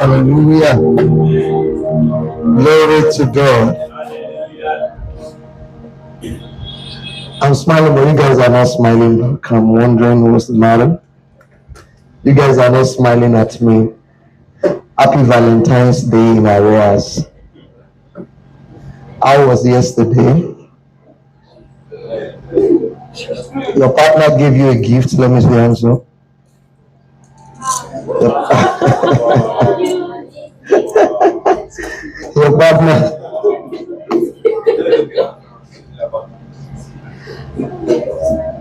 Hallelujah. Glory to God. I'm smiling, but you guys are not smiling back. I'm wondering what's the matter. You guys are not smiling at me. Happy Valentine's Day in arrears. How was yesterday? Your partner gave you a gift. Let me see the answer. Your partner.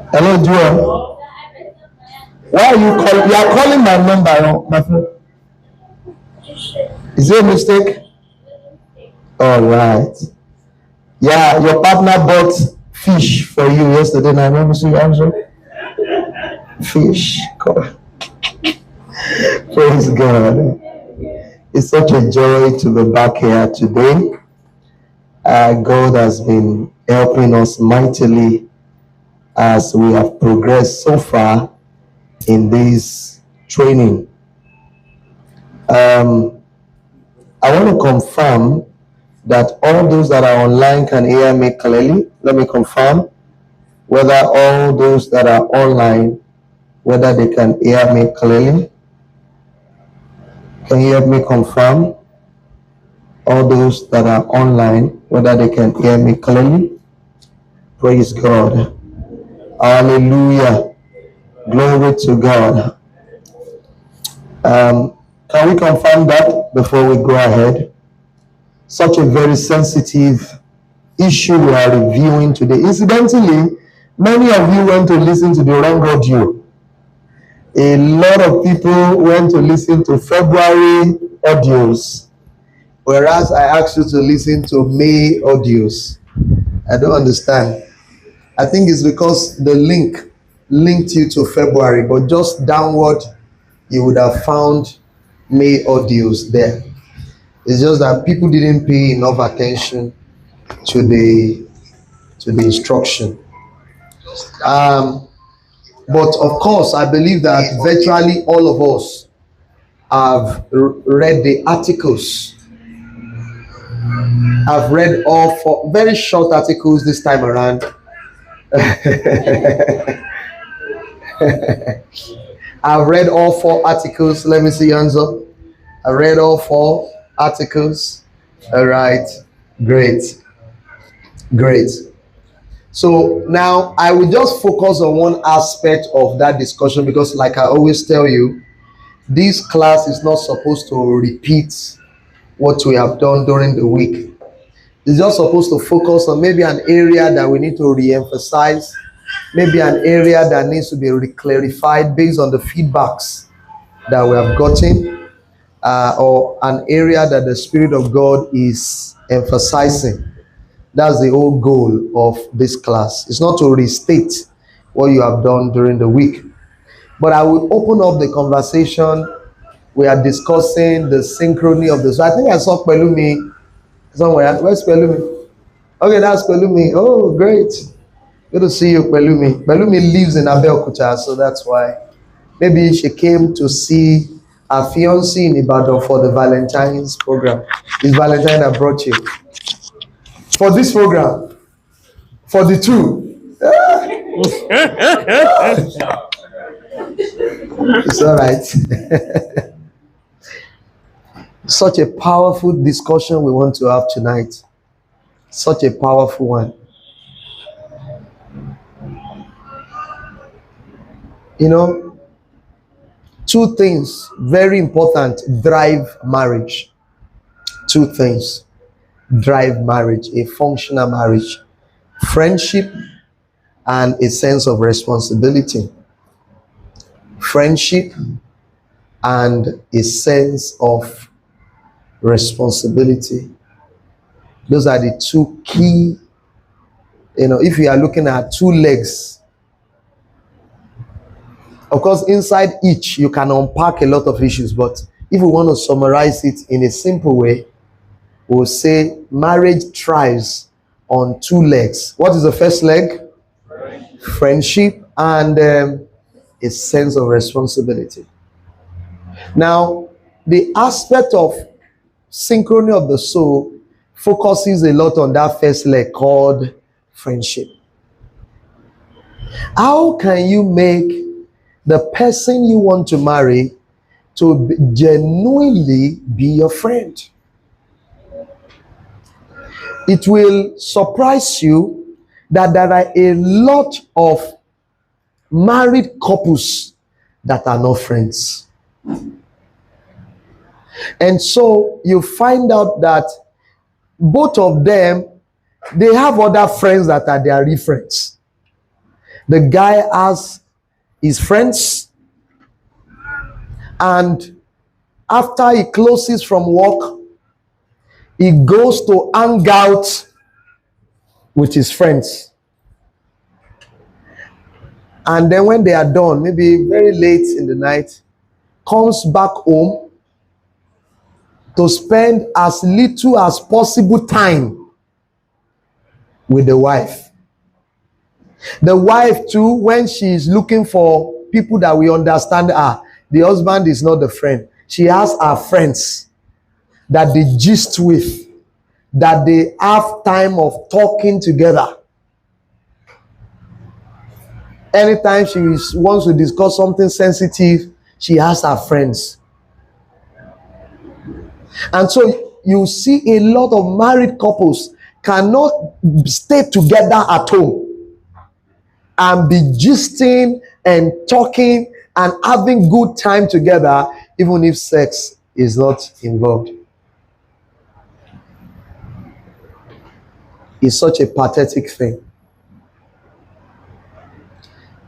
Hello, Joel. Why are you calling? You are calling my number, my friend. Is it a mistake? All right. Yeah, your partner bought fish for you yesterday night. Let me see the answer. Fish. God. Praise God. It's such a joy to be back here today. God has been helping us mightily as we have progressed so far in this training. I want to confirm that all those that are online can hear me clearly. Let me confirm whether all those that are online, whether they can hear me clearly. Can you help me confirm all those that are online, whether they can hear me clearly? Praise God. Hallelujah. Glory to God. Can we confirm that before we go ahead? Such a very sensitive issue we are reviewing today. Incidentally, many of you went to listen to the wrong audio. A lot of people went to listen to February audios, whereas I asked you to listen to May audios. I don't understand. I think it's because the link linked you to February, but just downward, you would have found May audios there. It's just that people didn't pay enough attention to the instruction. But of course, I believe that virtually all of us have read the articles. I've read all 4 very short articles this time around. I've read all 4 articles. Let me see, hands up. I read all 4 articles. All right. Great. So now I will just focus on one aspect of that discussion, because like I always tell you, this class is not supposed to repeat what we have done during the week. It's just supposed to focus on maybe an area that we need to re-emphasize, maybe an area that needs to be clarified based on the feedbacks that we have gotten, or an area that the Spirit of God is emphasizing. That's the whole goal of this class. It's not to restate what you have done during the week, but I will open up the conversation. We are discussing the synchrony of this. So I think I saw Pelumi somewhere. Where's Pelumi? Okay, that's Pelumi. Oh, great. Good to see you, Pelumi. Pelumi lives in Abeokuta, so that's why. Maybe she came to see her fiancé in Ibadan for the Valentine's program. It's Valentine that brought you. For this program. For the 2. It's all right. Such a powerful discussion we want to have tonight. Such a powerful one. You know, 2 things very important drive marriage. 2 things drive marriage, a functional marriage: friendship and a sense of responsibility. Friendship and a sense of responsibility. Those are the 2 key, if you are looking at 2 legs. Of course, inside each, you can unpack a lot of issues, but if we want to summarize it in a simple way, we'll say marriage thrives on 2 legs. What is the first leg? Friendship and a sense of responsibility. Now, the aspect of synchrony of the soul focuses a lot on that first leg called friendship. How can you make the person you want to marry to genuinely be your friend? It will surprise you that there are a lot of married couples that are not friends. And so you find out that both of them, they have other friends that are their real friends. The guy has his friends, and after he closes from work, he goes to hang out with his friends. And then when they are done, maybe very late in the night, comes back home to spend as little as possible time with the wife. The wife too, when she is looking for people that we understand her, the husband is not the friend. She has her friends that they gist with, that they have time of talking together. Anytime she wants to discuss something sensitive, she has her friends. And so you see a lot of married couples cannot stay together at home and be gisting and talking and having good time together, even if sex is not involved. It's such a pathetic thing.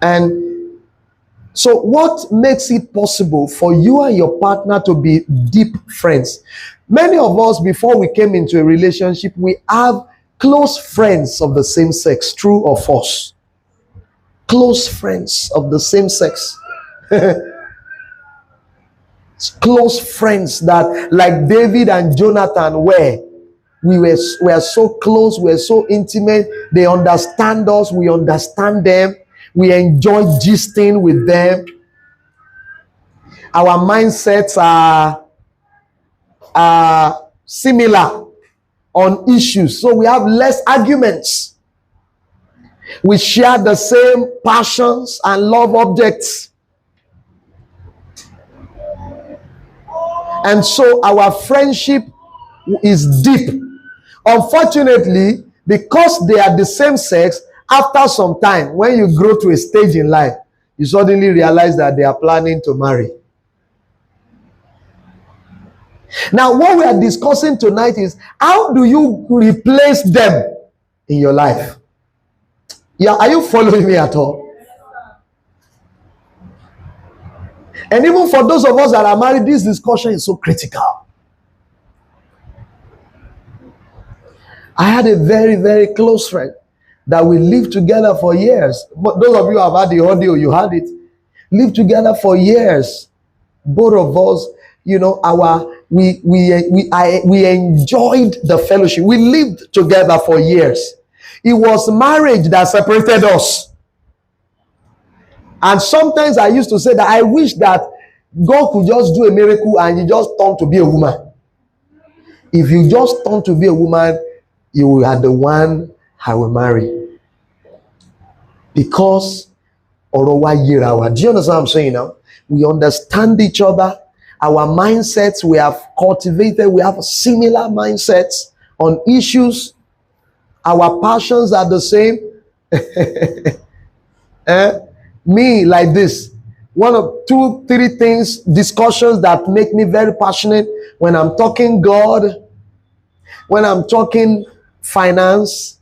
And so what makes it possible for you and your partner to be deep friends? Many of us, before we came into a relationship, we have close friends of the same sex. True or false? Close friends of the same sex. Close friends that, like David and Jonathan were. We were so close, we were so intimate. They understand us, we understand them. We enjoy gisting with them. Our mindsets are similar on issues, so we have less arguments. We share the same passions and love objects. And so our friendship is deep. Unfortunately, because they are the same sex, after some time, when you grow to a stage in life, you suddenly realize that they are planning to marry. Now, what we are discussing tonight is, how do you replace them in your life? Yeah, are you following me at all? And even for those of us that are married, this discussion is so critical. I had a very, very close friend that we lived together for years. But those of you who have had the audio, you had it. Lived together for years. Both of us, you know, we enjoyed the fellowship. We lived together for years. It was marriage that separated us. And sometimes I used to say that I wish that God could just do a miracle and you just turn to be a woman. If you just turn to be a woman, you are the one I will marry. Because do you understand what I'm saying now? We understand each other. Our mindsets, we have cultivated, we have similar mindsets on issues. Our passions are the same. Me, like this. One of 2, 3 things, discussions that make me very passionate when I'm talking God, when I'm talking finance,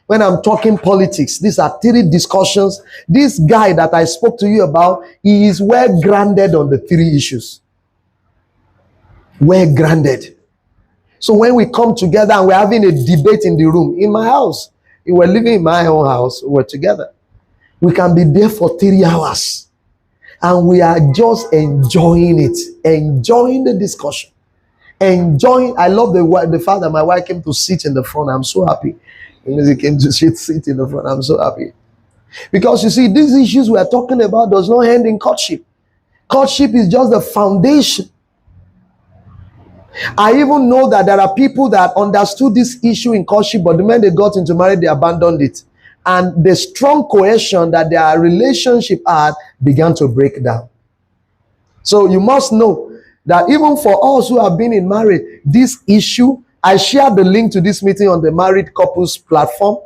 when I'm talking politics. These are 3 discussions. This guy that I spoke to you about, he is well grounded on the 3 issues. Well grounded. So when we come together and we're having a debate in the room, in my house, we were living in my own house, we were together. We can be there for 3 hours. And we are just enjoying it. Enjoying the discussion. Enjoying. I love the fact that my wife came to sit in the front. I'm so happy. When she came to sit in the front, I'm so happy. Because you see, these issues we are talking about does not end in courtship. Courtship is just the foundation I even know that there are people that understood this issue in courtship, but the moment they got into marriage, they abandoned it. And the strong cohesion that their relationship had began to break down. So you must know that even for us who have been in marriage, this issue, I shared the link to this meeting on the married couples platform.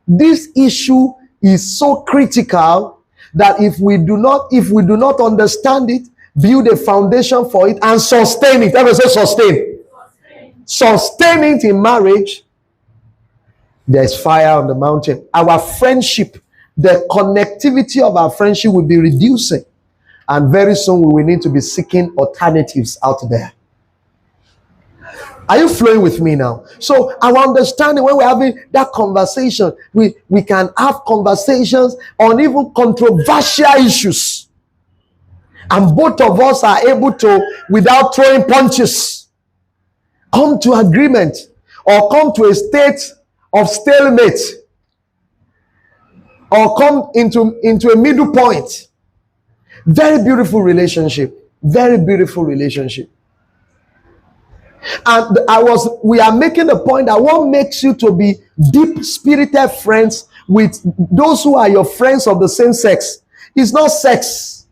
This issue is so critical that if we do not understand it, build a foundation for it, and sustain it. Ever say sustain? Sustain it in marriage. There's fire on the mountain. Our friendship, the connectivity of our friendship will be reducing. And very soon we will need to be seeking alternatives out there. Are you flowing with me now? So our understanding, when we're having that conversation, we can have conversations on even controversial issues. And both of us are able to, without throwing punches, come to agreement or come to a state of stalemate or come into a middle point. Very beautiful relationship. Very beautiful relationship. And we are making the point that what makes you to be deep spirited friends with those who are your friends of the same sex is not sex.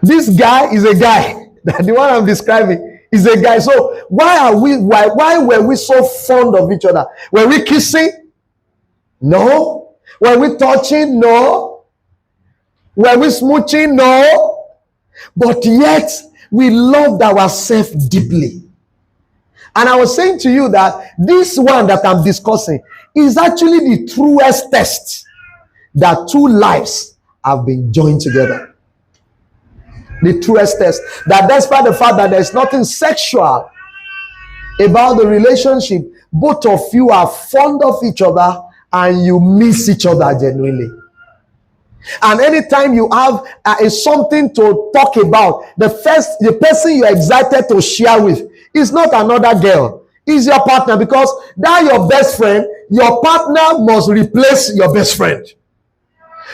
This guy is a guy. The one I'm describing is a guy. So why were we so fond of each other? Were we kissing? No. Were we touching? No. Were we smooching? No. But yet, we loved ourselves deeply. And I was saying to you that this one that I'm discussing is actually the truest test that two lives have been joined together. The truest test. That despite the fact that there's nothing sexual about the relationship, both of you are fond of each other and you miss each other genuinely. And anytime you have something to talk about, the person you're excited to share with is not another girl, is your partner, because that your best friend, your partner must replace your best friend.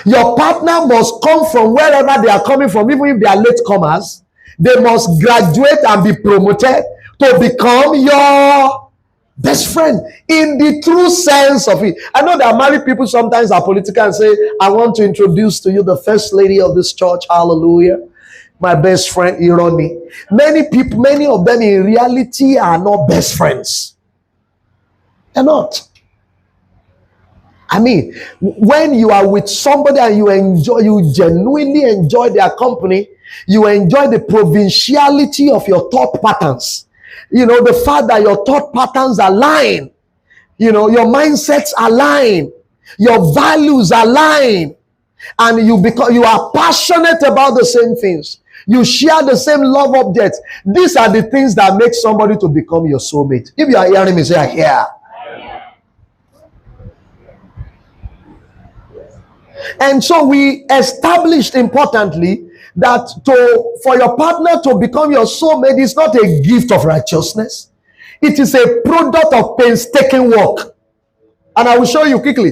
Your partner must come from wherever they are coming from, even if they are latecomers. They must graduate and be promoted to become your best friend in the true sense of it. I know that married people sometimes are political and say, I want to introduce to you the first lady of this church. Hallelujah. My best friend, Irony. Many of them in reality are not best friends. They're not. I mean, when you are with somebody and you genuinely enjoy their company, you enjoy the provinciality of your thought patterns. You know, the fact that your thought patterns align, you know, your mindsets align, your values align, and you are passionate about the same things. You share the same love objects. These are the things that make somebody to become your soulmate. If you are hearing me, say, I hear. And so we established importantly that for your partner to become your soulmate is not a gift of righteousness. It is a product of painstaking work. And I will show you quickly.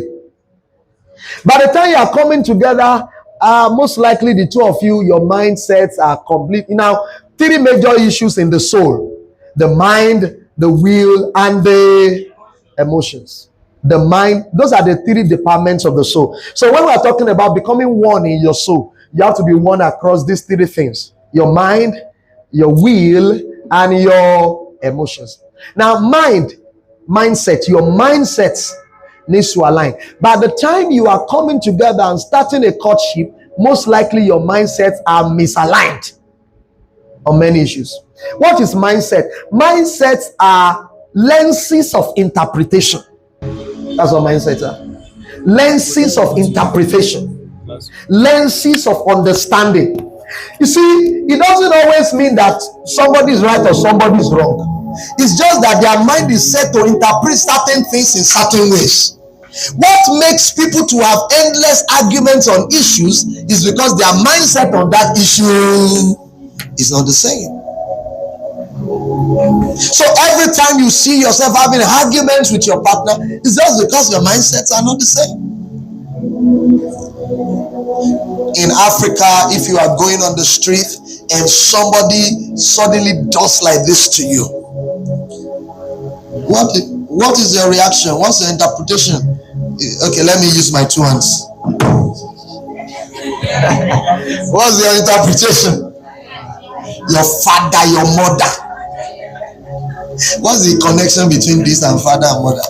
By the time you are coming together, most likely the two of you, your mindsets are complete. Now, three major issues in the soul: the mind, the will, and the emotions. The mind, those are the three departments of the soul. So when we are talking about becoming one in your soul, you have to be one across these three things: your mind, your will, and your emotions. Now, mindset, your mindset needs to align. By the time you are coming together and starting a courtship, most likely your mindsets are misaligned on many issues. What is mindset? Mindsets are lenses of interpretation. That's what mindsets are. Lenses of interpretation. Lenses of understanding. You see, it doesn't always mean that somebody is right or somebody is wrong. It's just that their mind is set to interpret certain things in certain ways. What makes people to have endless arguments on issues is because their mindset on that issue is not the same. So every time you see yourself having arguments with your partner, it's just because your mindsets are not the same. In Africa, if you are going on the street, and somebody suddenly does like this to you, what is your reaction? What's your interpretation? Okay, let me use my two hands. What's your interpretation? Your father, your mother. What's the connection between this and father and mother?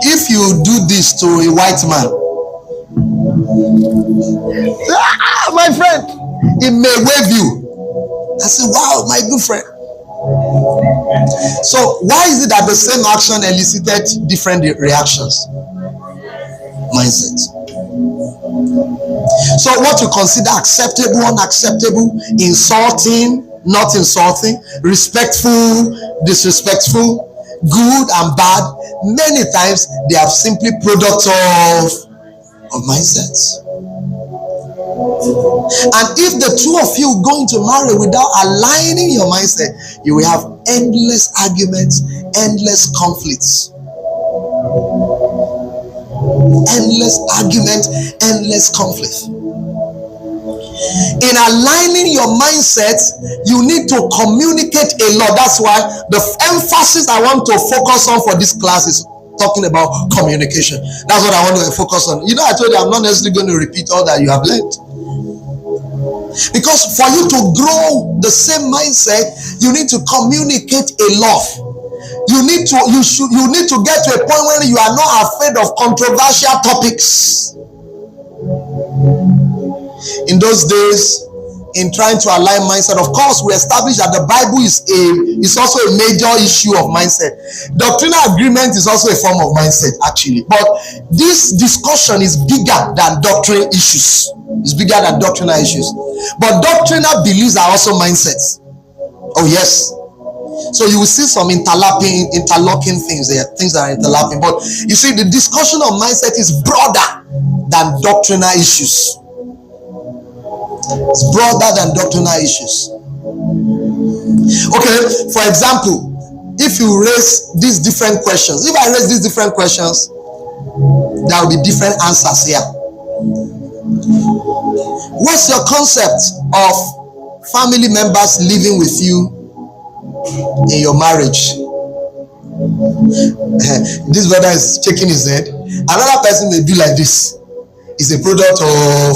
If you do this to a white man, my friend, he may wave you. I say, wow, my good friend. So why is it that the same action elicited different reactions? Mindset. So what you consider acceptable, unacceptable, insulting, not insulting, respectful, disrespectful, good and bad, many times they are simply products of mindsets. And if the two of you going to marry without aligning your mindset, you will have endless arguments, endless conflicts. Endless argument, endless conflict. In aligning your mindset, you need to communicate a lot. That's why the emphasis I want to focus on for this class is talking about communication. That's what I want to focus on. You know, I told you I'm not necessarily going to repeat all that you have learned. Because for you to grow the same mindset, you need to communicate a lot. You need to get to a point where you are not afraid of controversial topics. In those days, in trying to align mindset, of course, we established that the Bible is also a major issue of mindset. Doctrinal agreement is also a form of mindset, actually. But this discussion is bigger than doctrine issues. It's bigger than doctrinal issues. But doctrinal beliefs are also mindsets. Oh yes. So you will see some interlocking things there, things that are interlocking. But you see, the discussion of mindset is broader than doctrinal issues. It's broader than doctrinal issues. Okay, for example, if you raise these different questions, if I raise these different questions, there will be different answers here. What's your concept of family members living with you in your marriage? This brother is shaking his head. Another person may be like this. It's a product of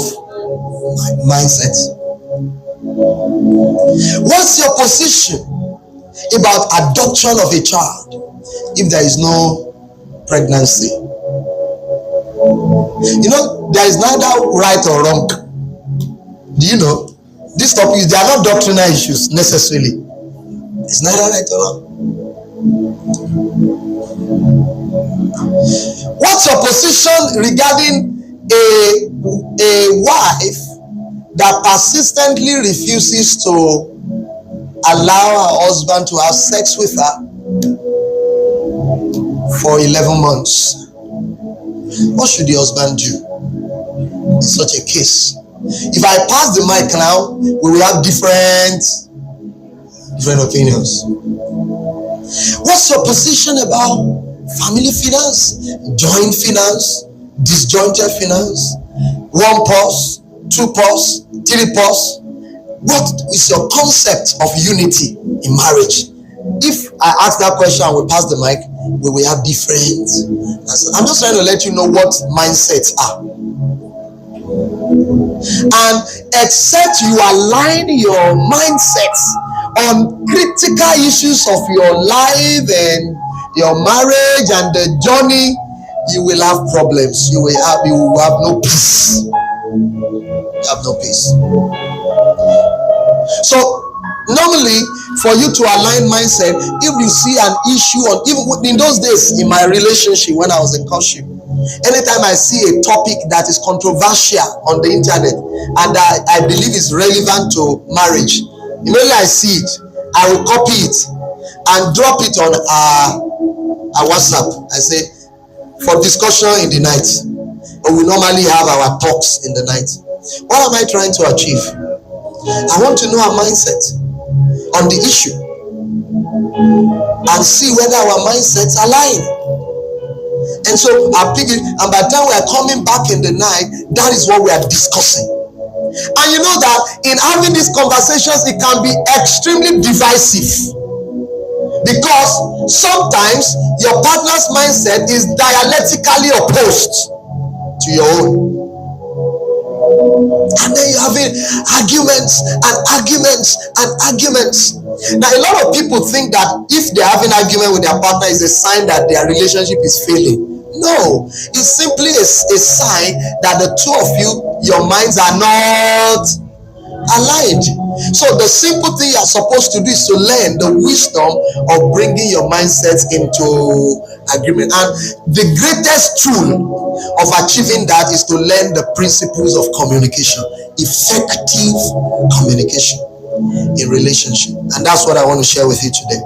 mindset. What's your position about adoption of a child if there is no pregnancy? You know, there is neither right or wrong. Do you know? These topics, they are not doctrinal issues necessarily. It's neither right or wrong. What's your position regarding a wife that persistently refuses to allow her husband to have sex with her for 11 months? What should the husband do in such a case? If I pass the mic now, we will have different opinions. What's your position about family finance, joint finance, disjointed finance, one pause, two pause, three pause? What is your concept of unity in marriage? If I ask that question and we pass the mic, we will have different answers. I'm just trying to let you know what mindsets are. And except you align your mindsets on critical issues of your life and your marriage and the journey, you will have problems. You will have no peace. You have no peace. So normally, for you to align mindset, if you see an issue on, even in those days in my relationship when I was in courtship, anytime I see a topic that is controversial on the internet and I believe is relevant to marriage, immediately I see it, I will copy it and drop it on our WhatsApp. I say, for discussion in the night. But we normally have our talks in the night. What am I trying to achieve? I want to know our mindset on the issue and see whether our mindsets align. And so I pick it, and by the time we are coming back in the night, that is what we are discussing. And you know that in having these conversations, it can be extremely divisive, because sometimes your partner's mindset is dialectically opposed to your own. And then you're having arguments and arguments and arguments. Now, a lot of people think that if they're having an argument with their partner, is a sign that their relationship is failing. No, it's simply a sign that the two of you, your minds are not aligned. So the simple thing you're supposed to do is to learn the wisdom of bringing your mindsets into agreement. And the greatest tool of achieving that is to learn the principles of communication, effective communication in relationship. And that's what I want to share with you today.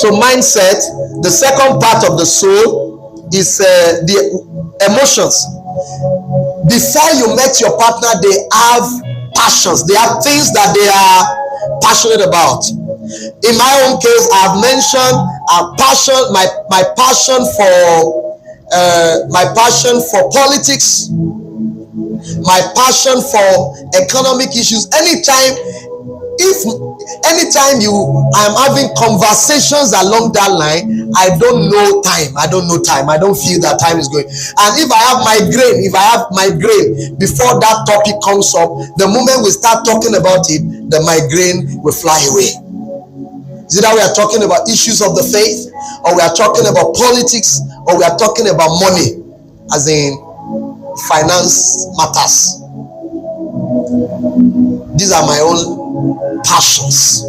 So mindset, the second part of the soul, is the emotions. Before you met your partner, they have passions. They have things that they are passionate about. In my own case, I've mentioned my passion for politics, my passion for economic issues. Anytime I'm having conversations along that line, I don't know time. I don't feel that time is going. And if I have migraine before that topic comes up, the moment we start talking about it, the migraine will fly away. Is it that we are talking about issues of the faith, or we are talking about politics, or we are talking about money, as in finance matters? These are my own passions.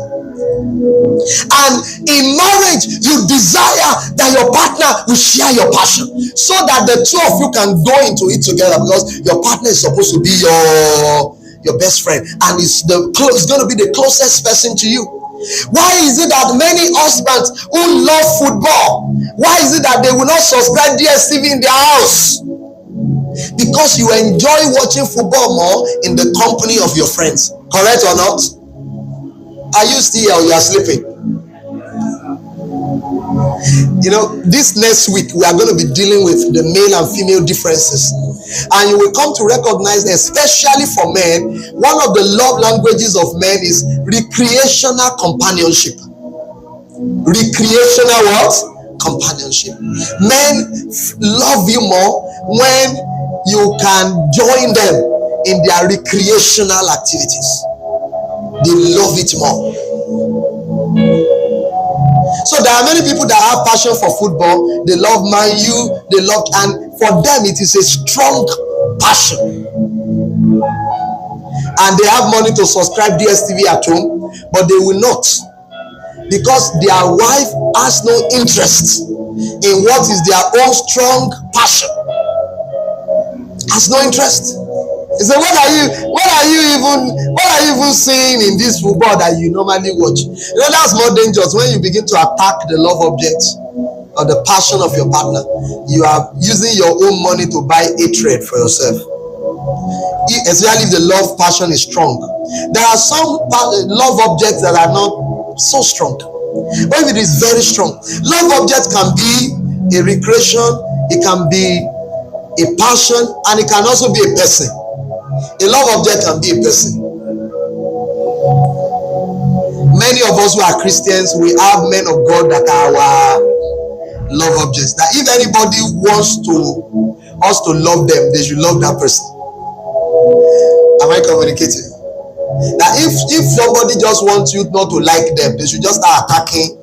And in marriage, you desire that your partner will share your passion, so that the two of you can go into it together, because your partner is supposed to be your best friend, and it's going to be the closest person to you. Why is it that many husbands who love football, why is it that they will not subscribe DSTV in their house? Because you enjoy watching football more in the company of your friends. Correct or not? Are you still here, or you are sleeping? You know, this next week we are going to be dealing with the male and female differences, and you will come to recognize, especially for men, one of the love languages of men is recreational companionship. Recreational what? Companionship. Men love you more when you can join them in their recreational activities. They love it more. So there are many people that have passion for football. They love Man U, and for them it is a strong passion. And they have money to subscribe DSTV at home, but they will not, because their wife has no interest in what is their own strong passion. Has no interest. He said, what are you even seeing in this football that you normally watch? You know, that's more dangerous. When you begin to attack the love object or the passion of your partner, you are using your own money to buy hatred for yourself. Especially if the love passion is strong. There are some love objects that are not so strong, but if it is very strong, love object can be a recreation, it can be a passion, and it can also be a person. A love object can be a person. Many of us who are Christians, we have men of God that are our love objects. That if anybody wants us to love them, they should love that person. Am I communicating? That if somebody just wants you not to like them, they should just start attacking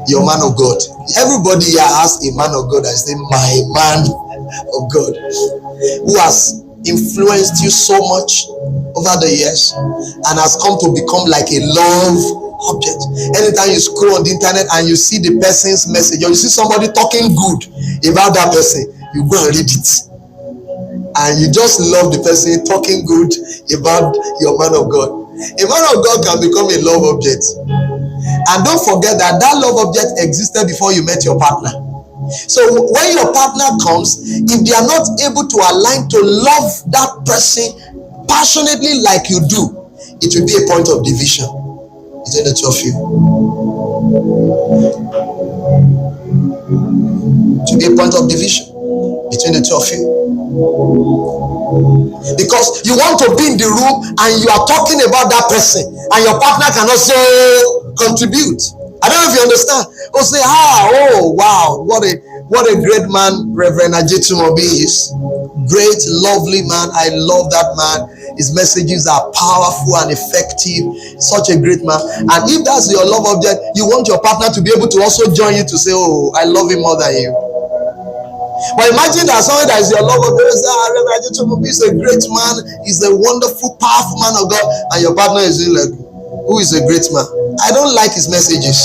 your man of God. Everybody here has a man of God that is saying, my man of God, who has influenced you so much over the years and has come to become like a love object. Anytime you scroll on the internet and you see the person's message, or you see somebody talking good about that person, you go and read it, and you just love the person talking good about your man of God. A man of God can become a love object. And don't forget that love object existed before you met your partner. So when your partner comes, if they are not able to align to love that person passionately like you do, it will be a point of division between the two of you. to be a point of division between the two of you. Because you want to be in the room and you are talking about that person and your partner can also contribute. I don't know if you understand. Or say, oh wow, what a great man Reverend Ajitumobi is. Great, lovely man. I love that man. His messages are powerful and effective. Such a great man. And if that's your love object, you want your partner to be able to also join you to say, oh, I love him more than you. But imagine that someone that is your love object Reverend Ajitumobi is a great man. He's a wonderful, powerful man of God. And your partner is like, who is a great man? I don't like his messages.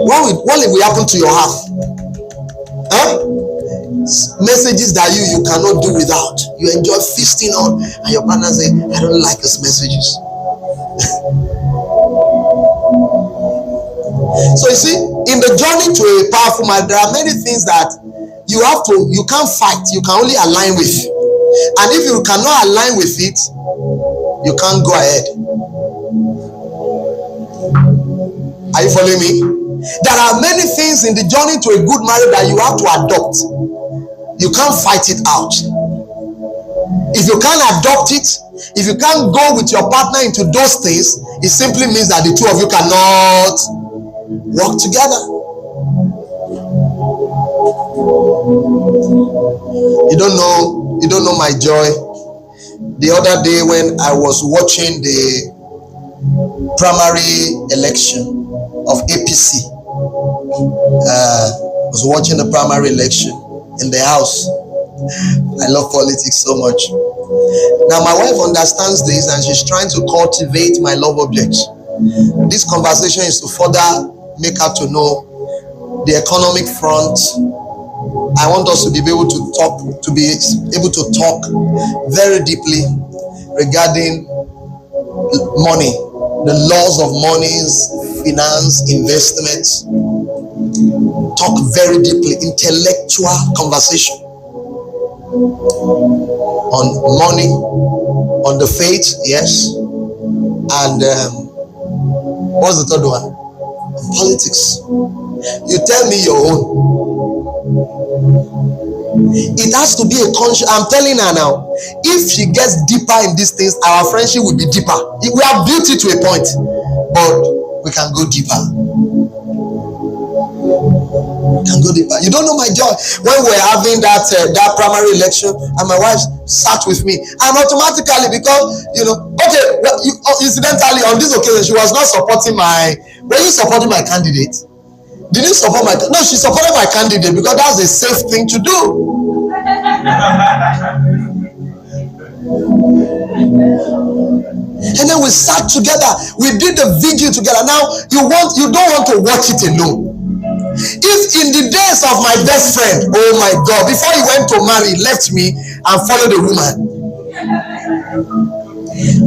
What will happen to your heart? Messages that you cannot do without. You enjoy feasting on, and your partner say, I don't like his messages. So you see, in the journey to a powerful man, there are many things that you can't fight, you can only align with. And if you cannot align with it, you can't go ahead. Are you following me? There are many things in the journey to a good marriage that you have to adopt. You can't fight it out. If you can't adopt it, if you can't go with your partner into those things, it simply means that the two of you cannot work together. You don't know my joy. The other day when I was watching the primary election of APC, I was watching the primary election in the house. I love politics so much. Now my wife understands this and she's trying to cultivate my love object. This conversation is to further make her to know the economic front. I want us to be able to talk very deeply regarding money, the laws of monies, finance, investments. Talk very deeply, intellectual conversation on money, on the faith, yes, and what's the third one? Politics. You tell me your own. It has to be a conscious. I'm telling her now, if she gets deeper in these things, our friendship will be deeper. We have built it to a point, but we can go deeper. You don't know my joy. When we're having that primary election and my wife sat with me, and automatically, because incidentally on this occasion she was not supporting were you supporting my candidate? Did you support no, she supported my candidate because that's a safe thing to do. And then we sat together, we did the vigil together. Now you don't want to watch it alone. If in the days of my best friend, oh my God, before he went to marry, he left me and followed a woman.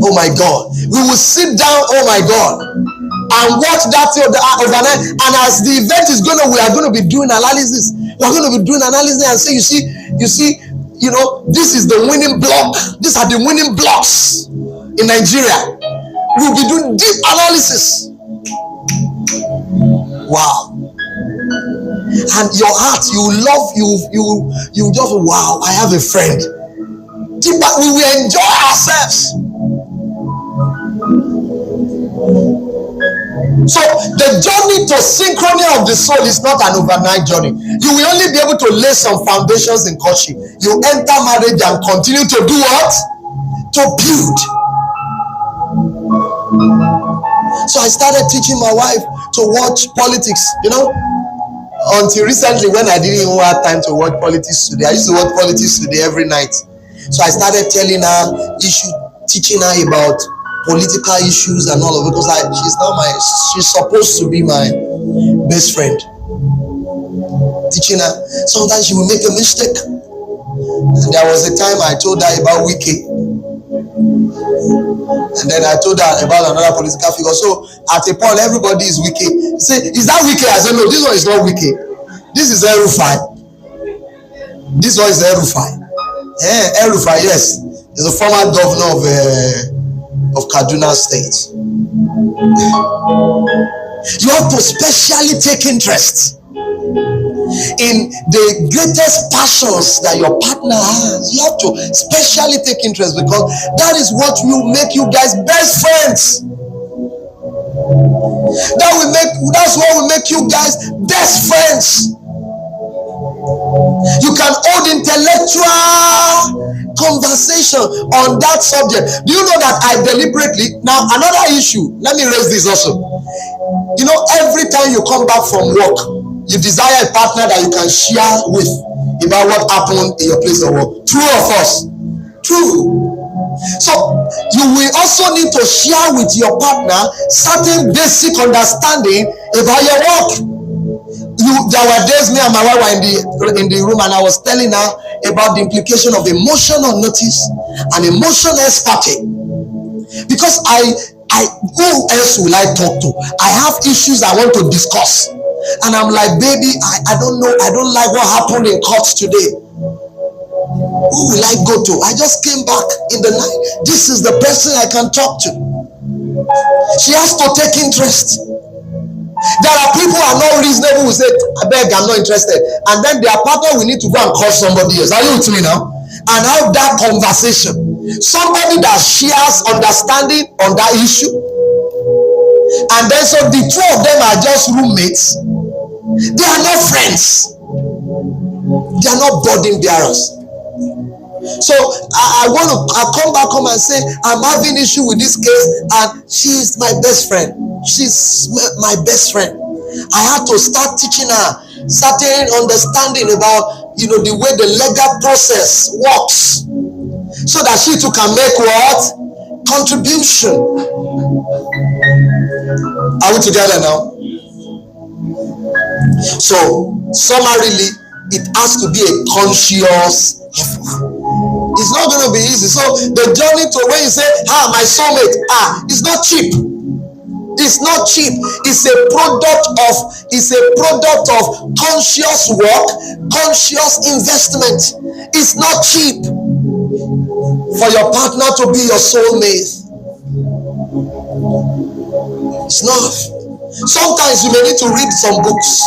Oh my God, we will sit down, oh my God, and watch that overnight. And as the event is we are going to be doing analysis. We're going to be doing analysis and say, you see, this is the winning block. These are the winning blocks in Nigeria. We'll be doing deep analysis. Wow. And your heart, you just, wow, I have a friend. But we will enjoy ourselves. So the journey to synchrony of the soul is not an overnight journey. You will only be able to lay some foundations in courtship. You enter marriage and continue to do what? To build. So I started teaching my wife to watch politics, until recently when I didn't even have time to watch Politics Today. I used to watch Politics Today every night. So I started telling her teaching her about political issues and all of it, because she's supposed to be my best friend. Teaching her. Sometimes she will make a mistake. And there was a time I told her about Wiki. And then I told her about another political figure. So at a point, everybody is Wiki. Say, is that Wiki? I said, no, this one is not Wiki. This is El-Rufai. This one is El-Rufai. Yeah, El-Rufai, yes. He's a former governor of Kaduna State. You have to specially take interest in the greatest passions that your partner has. You have to specially take interest, because that is what will make you guys best friends. That's what will make you guys best friends. You can hold intellectual conversation on that subject. Do you know that I deliberately, now another issue, let me raise this also. You know, every time you come back from work, you desire a partner that you can share with about what happened in your place of work. True or false? True. So you will also need to share with your partner certain basic understanding about your work. There were days me and my wife were in the room, and I was telling her about the implication of emotional notice and emotional expertise. Because who else will I talk to? I have issues I want to discuss, and I'm like, baby, I don't know, I don't like what happened in court today. Who will I go to? I just came back in the night. This is the person I can talk to. She has to take interest. There are people who are not reasonable who say, I beg, I'm not interested. And then their partner will need to go and call somebody else. Are you with me now? And have that conversation. Somebody that shares understanding on that issue. And then so the two of them are just roommates. They are not friends. They are not burden bearers. So I come back home and say, I'm having issue with this case, and she is my best friend. She's my best friend. I had to start teaching her certain understanding about, the way the legal process works, so that she too can make what? Contribution. Are we together now? So summarily, it has to be a conscious effort. It's not going to be easy. So the journey to when you say, my soulmate, it's not cheap. It's not cheap. It's a product of conscious work, conscious investment. It's not cheap for your partner to be your soulmate. It's not. Sometimes you may need to read some books.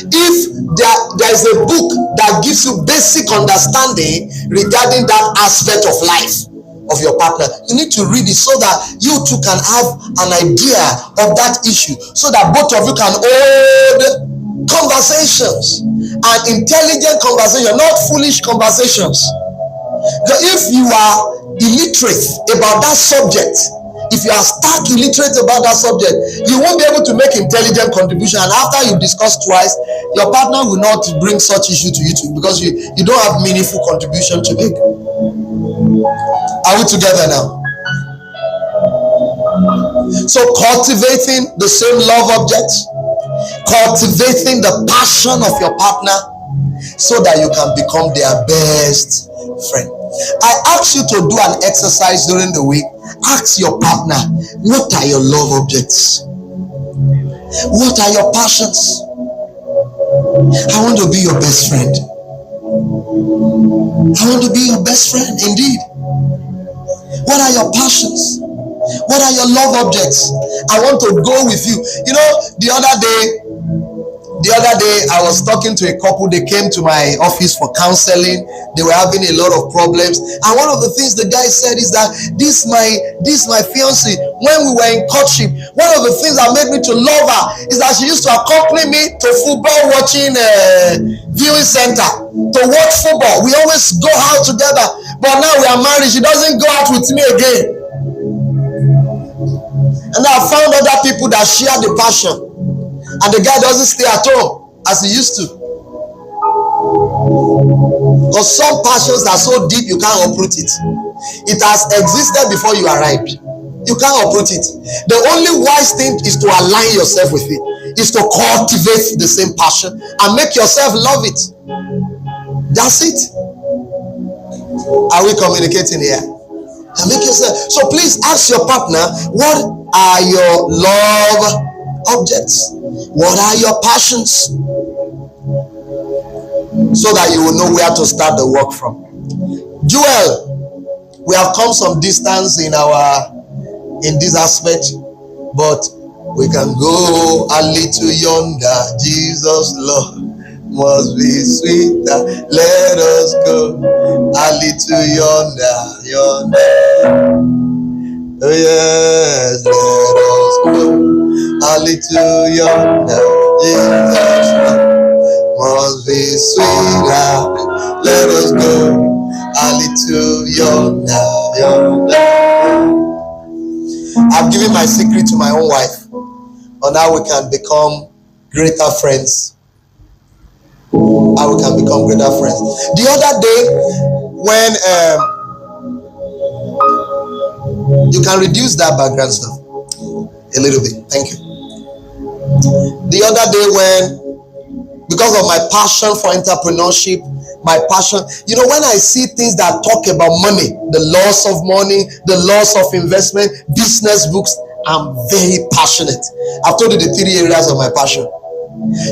If there is a book that gives you basic understanding regarding that aspect of life of your partner, you need to read it so that you two can have an idea of that issue, so that both of you can hold conversations, and intelligent conversation, not foolish conversations. If you are illiterate about that subject, if you are stark illiterate about that subject, you won't be able to make intelligent contribution, and after you discuss twice, your partner will not bring such issue to you too, because you don't have meaningful contribution to make. Are we together now? So cultivating the same love objects, cultivating the passion of your partner, so that you can become their best friend. I ask you to do an exercise during the week. Ask your partner, what are your love objects? What are your passions? I want to be your best friend. I want to be your best friend indeed. What are your passions? What are your love objects? I want to go with you. The other day I was talking to a couple. They came to my office for counseling. They were having a lot of problems, and one of the things the guy said is that this my fiance, when we were in courtship, one of the things that made me to love her is that she used to accompany me to football watching viewing center to watch football. We always go out together, but now we are married, she doesn't go out with me again. And I found other people that share the passion, and the guy doesn't stay at home as he used to. Because some passions are so deep you can't uproot it. It has existed before you arrived. You can't uproot it. The only wise thing is to align yourself with it, is to cultivate the same passion and make yourself love it. That's it. Are we communicating here? And make yourself. So please ask your partner, what are your love objects? What are your passions? So that you will know where to start the work from. Joel, we have come some distance in this aspect, but We can go a little yonder. Jesus love must be sweeter. Let us go a little yonder, yonder. Oh yes, let us go a little yonder. Jesus love must be sweeter. Let us go a little yonder, yonder. I've given my secret to my own wife on how we can become greater friends. How we can become greater friends. The other day, when you can reduce that background stuff a little bit. Thank you. The other day, when because of my passion for entrepreneurship, my passion, when I see things that talk about money, the loss of money, the loss of investment, business books, I'm very passionate. I've told you the 3 areas of my passion.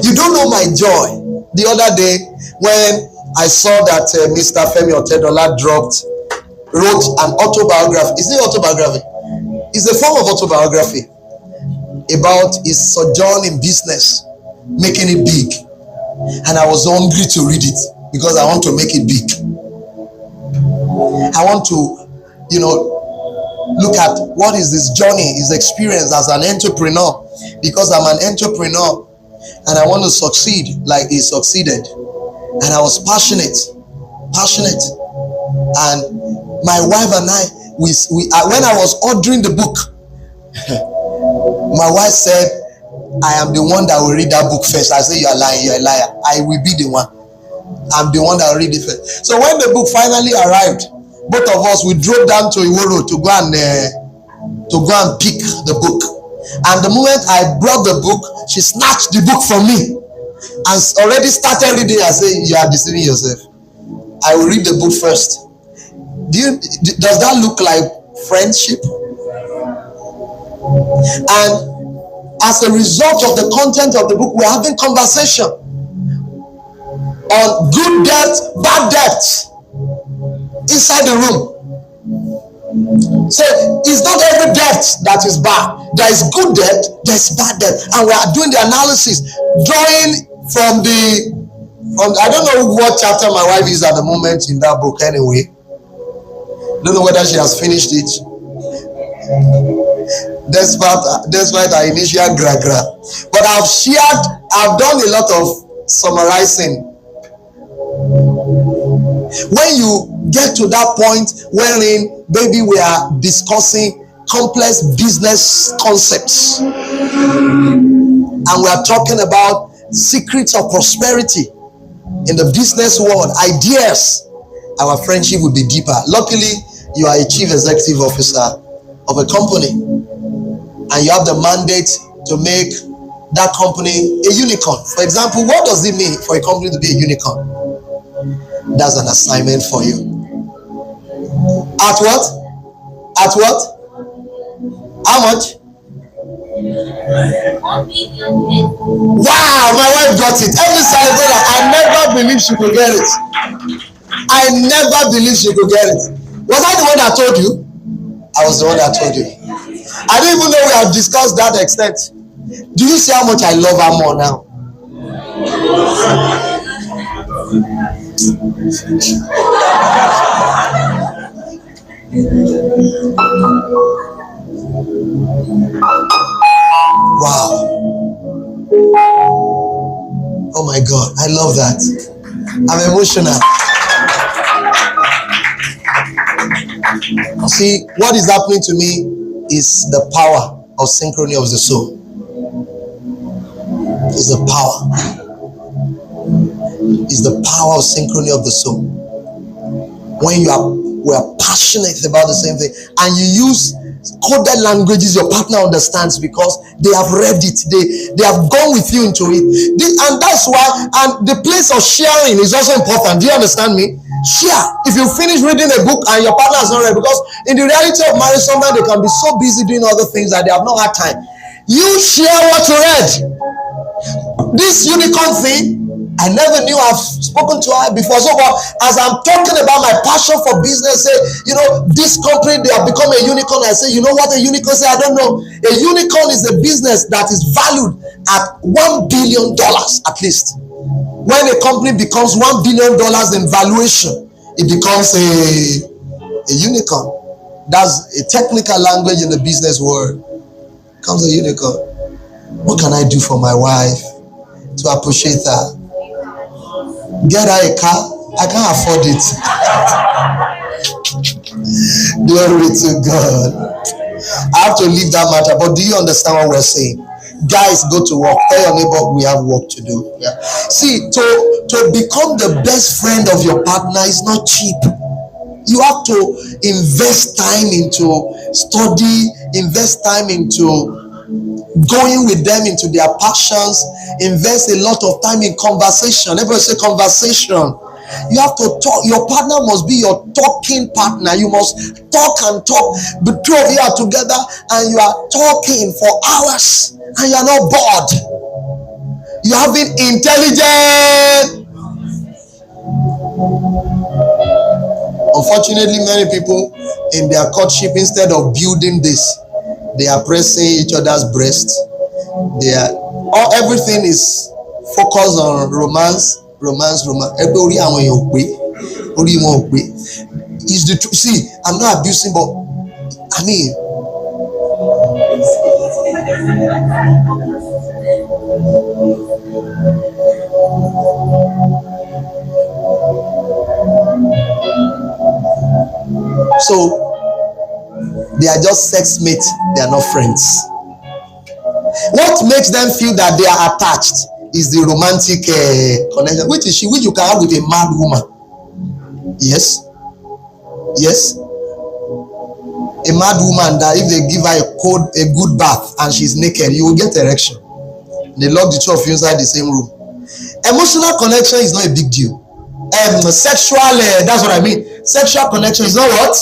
You don't know my joy. The other day, when I saw that Mr. Femi Otedola wrote an autobiography. Is it autobiography? It's a form of autobiography about his sojourn in business, making it big. And I was hungry to read it because I want to make it big. I want to, look at what is this journey, his experience as an entrepreneur, because I'm an entrepreneur and I want to succeed like he succeeded. And I was passionate. And my wife and I, when I was ordering the book, my wife said, I am the one that will read that book first. I say, you're lying, you're a liar. I will be the one. I'm the one that will read it first. So when the book finally arrived, both of us, we drove down to Iworo to go and pick the book. And the moment I brought the book, she snatched the book from me and already started reading. I say, you are deceiving yourself. I will read the book first. Does that look like friendship? And as a result of the content of the book, we're having conversation on good debt, bad debt inside the room. So it's not every debt that is bad. There is good debt, there is bad debt, and we are doing the analysis, drawing from I don't know what chapter my wife is at the moment in that book anyway. Don't know whether she has finished it. Despite our initial gra. But I've done a lot of summarizing. When you get to that point wherein maybe we are discussing complex business concepts and we are talking about secrets of prosperity in the business world, ideas, our friendship will be deeper. Luckily, you are a chief executive officer of a company and you have the mandate to make that company a unicorn. For example, what does it mean for a company to be a unicorn? That's an assignment for you. At what? How much? Wow, my wife got it. Every celebrator, I never believed she could get it. Was I the one that told you? I was the one that told you. I didn't even know we had discussed that extent. Do you see how much I love her more now? Wow. Oh my God, I love that. I'm emotional. See, what is happening to me is the power of synchrony of the soul. It's the power. It's the power of synchrony of the soul. When we are passionate about the same thing and you use coded languages your partner understands because they have read it, they have gone with you into it. And that's why, and the place of sharing is also important. Do you understand me? Share. If you finish reading a book and your partner has not read, because in the reality of marriage, sometimes they can be so busy doing other things that they have not had time. You share what you read. This unicorn thing, I never knew I've spoken to her before. So, but as I'm talking about my passion for business, say, this company, they have become a unicorn. I say, you know what a unicorn is? I don't know. A unicorn is a business that is valued at $1 billion at least. When a company becomes $1 billion in valuation, it becomes a unicorn. That's a technical language in the business world. It becomes a unicorn. What can I do for my wife to appreciate her? Get her a car? I can't afford it. Glory to God. I have to leave that matter, but do you understand what we're saying? Guys, go to work. Tell your neighbor we have work to do. Yeah. See, to become the best friend of your partner is not cheap. You have to invest time into study, invest time into going with them into their passions, invest a lot of time in conversation. Everybody say conversation. You have to talk. Your partner must be your talking partner. You must talk and talk. The two of you are together and you are talking for hours and you are not bored. You have been intelligent. Unfortunately, many people in their courtship, instead of building this, they are pressing each other's breast. Everything is focused on romance. Is the truth. See, I'm not abusing, but I mean, so they are just sex mates, they are not friends. What makes them feel that they are attached is the romantic connection, which you can have with a mad woman. Yes. A mad woman that if they give her a good bath and she's naked, you will get erection. They lock the two of you inside the same room. Emotional connection is not a big deal. Sexual, that's what I mean. Sexual connection is not what?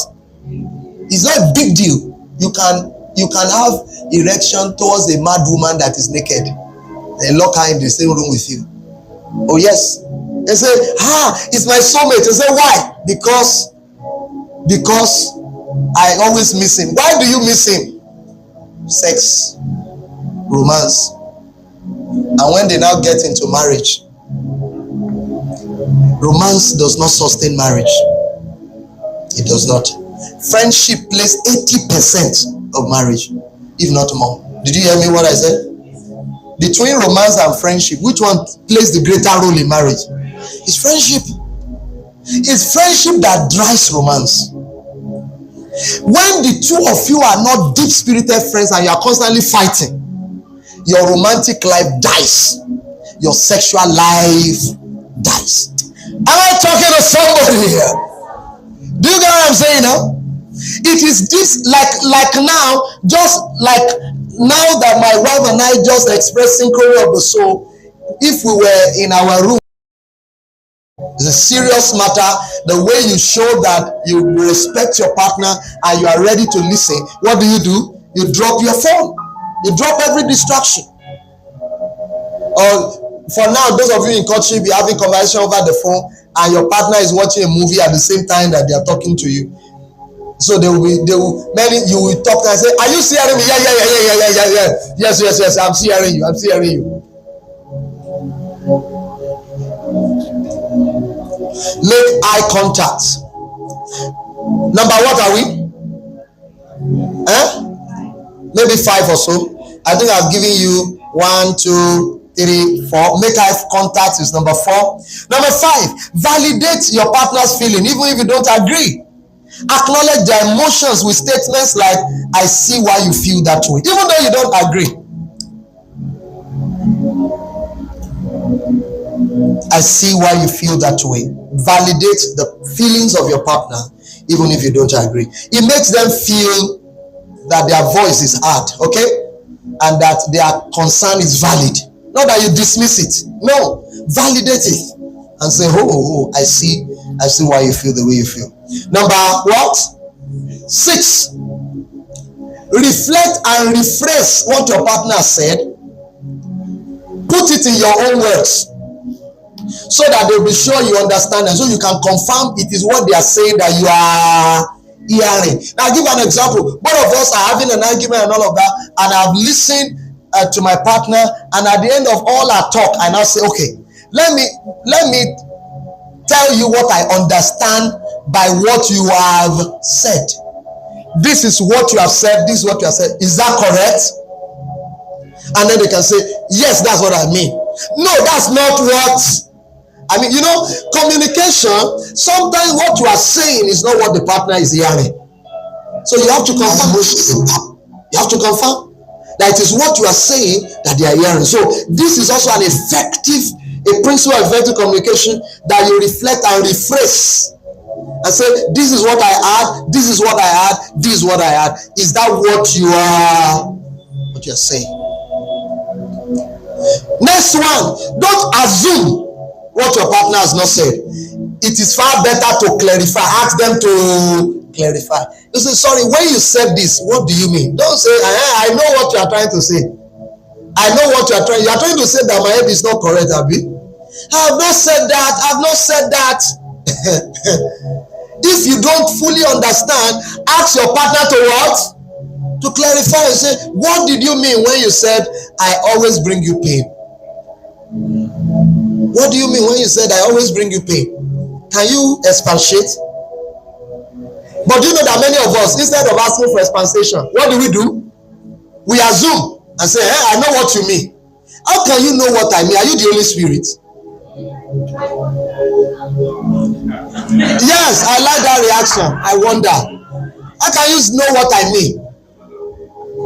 It's not a big deal. You can have erection towards a mad woman that is naked. They lock her in the same room with you. Oh yes. They say, it's my soulmate. They say, why? Because I always miss him. Why do you miss him? Sex, romance. And when they now get into marriage, romance does not sustain marriage. It does not. Friendship plays 80% of marriage, if not more. Did you hear me what I said? Between romance and friendship, which one plays the greater role in marriage? It's friendship. It's friendship that drives romance. When the two of you are not deep-spirited friends and you are constantly fighting, your romantic life dies. Your sexual life dies. Am I talking to somebody here? Do you get what I'm saying now? It is this like now, just like now that my wife and I just expressed synchrony of the soul. If we were in our room, it's a serious matter. The way you show that you respect your partner and you are ready to listen, what do? You drop your phone. You drop every distraction. Or for now, those of you in courtship, you're having conversation over the phone and your partner is watching a movie at the same time that they are talking to you. So you will talk and say, are you hearing me? Yeah. Yes. I'm hearing you. Make eye contact. Number what are we? Maybe 5 or so. I think I've given you 1, 2, 3, 4. Make eye contact is number 4. Number 5, validate your partner's feeling, even if you don't agree. Acknowledge their emotions with statements like, I see why you feel that way, even though you don't agree. I see why you feel that way. Validate the feelings of your partner, even if you don't agree. It makes them feel that their voice is heard, okay? And that their concern is valid. Not that you dismiss it. No, validate it and say, I see why you feel the way you feel. Number what? 6. Reflect and rephrase what your partner said. Put it in your own words. so that they'll be sure you understand, and so you can confirm it is what they are saying that you are hearing. Now, I'll give an example. Both of us are having an argument and all of that, and I've listened to my partner, and at the end of all our talk, I now say, okay, let me tell you what I understand by what you have said. This is what you have said. This is what you have said. Is that correct? And then they can say, yes, that's what I mean. No, that's not what I mean. Communication, sometimes what you are saying is not what the partner is hearing. So you have to confirm. You have to confirm that it is what you are saying that they are hearing. So this is also a principle of effective communication, that you reflect and rephrase and say, this is what I had, this is what I had, this is what I had. Is that what you are saying? Next one, don't assume what your partner has not said. It is far better to clarify. Ask them to clarify. You say, sorry, when you said this, what do you mean? Don't say, I know what you are trying to say. I know what you are trying to say, that my head is not correct, Abi. I have not said that. I have not said that. If you don't fully understand, ask your partner to what? To clarify and say, what did you mean when you said, I always bring you pain? What do you mean when you said, I always bring you pain? Can you expatiate? But do you know that many of us, instead of asking for explanation, what do? We assume and say, I know what you mean. How can you know what I mean? Are you the Holy Spirit? Yes, I like that reaction. I wonder, how can you know what I mean?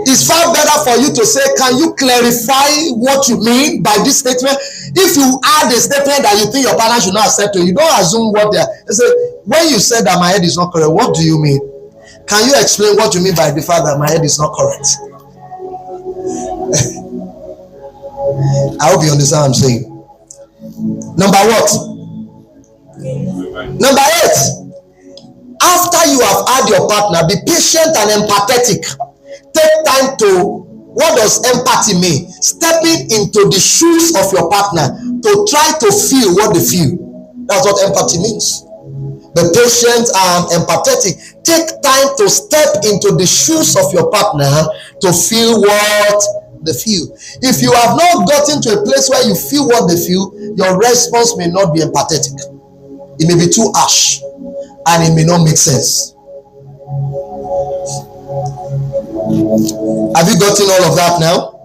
It's far better for you to say, can you clarify what you mean by this statement? If you add a statement that you think your partner should not accept, you don't assume what they are. Say, when you said that my head is not correct, what do you mean? Can you explain what you mean by the fact that my head is not correct? I hope you understand what I'm saying. Number what? Number 8. After you have had your partner, be patient and empathetic. Take time to, what does empathy mean? Stepping into the shoes of your partner to try to feel what they feel. That's what empathy means. Be patient and empathetic. Take time to step into the shoes of your partner to feel what they feel. If you have not gotten to a place where you feel what they feel, your response may not be empathetic. It may be too harsh and it may not make sense. Have you gotten all of that now?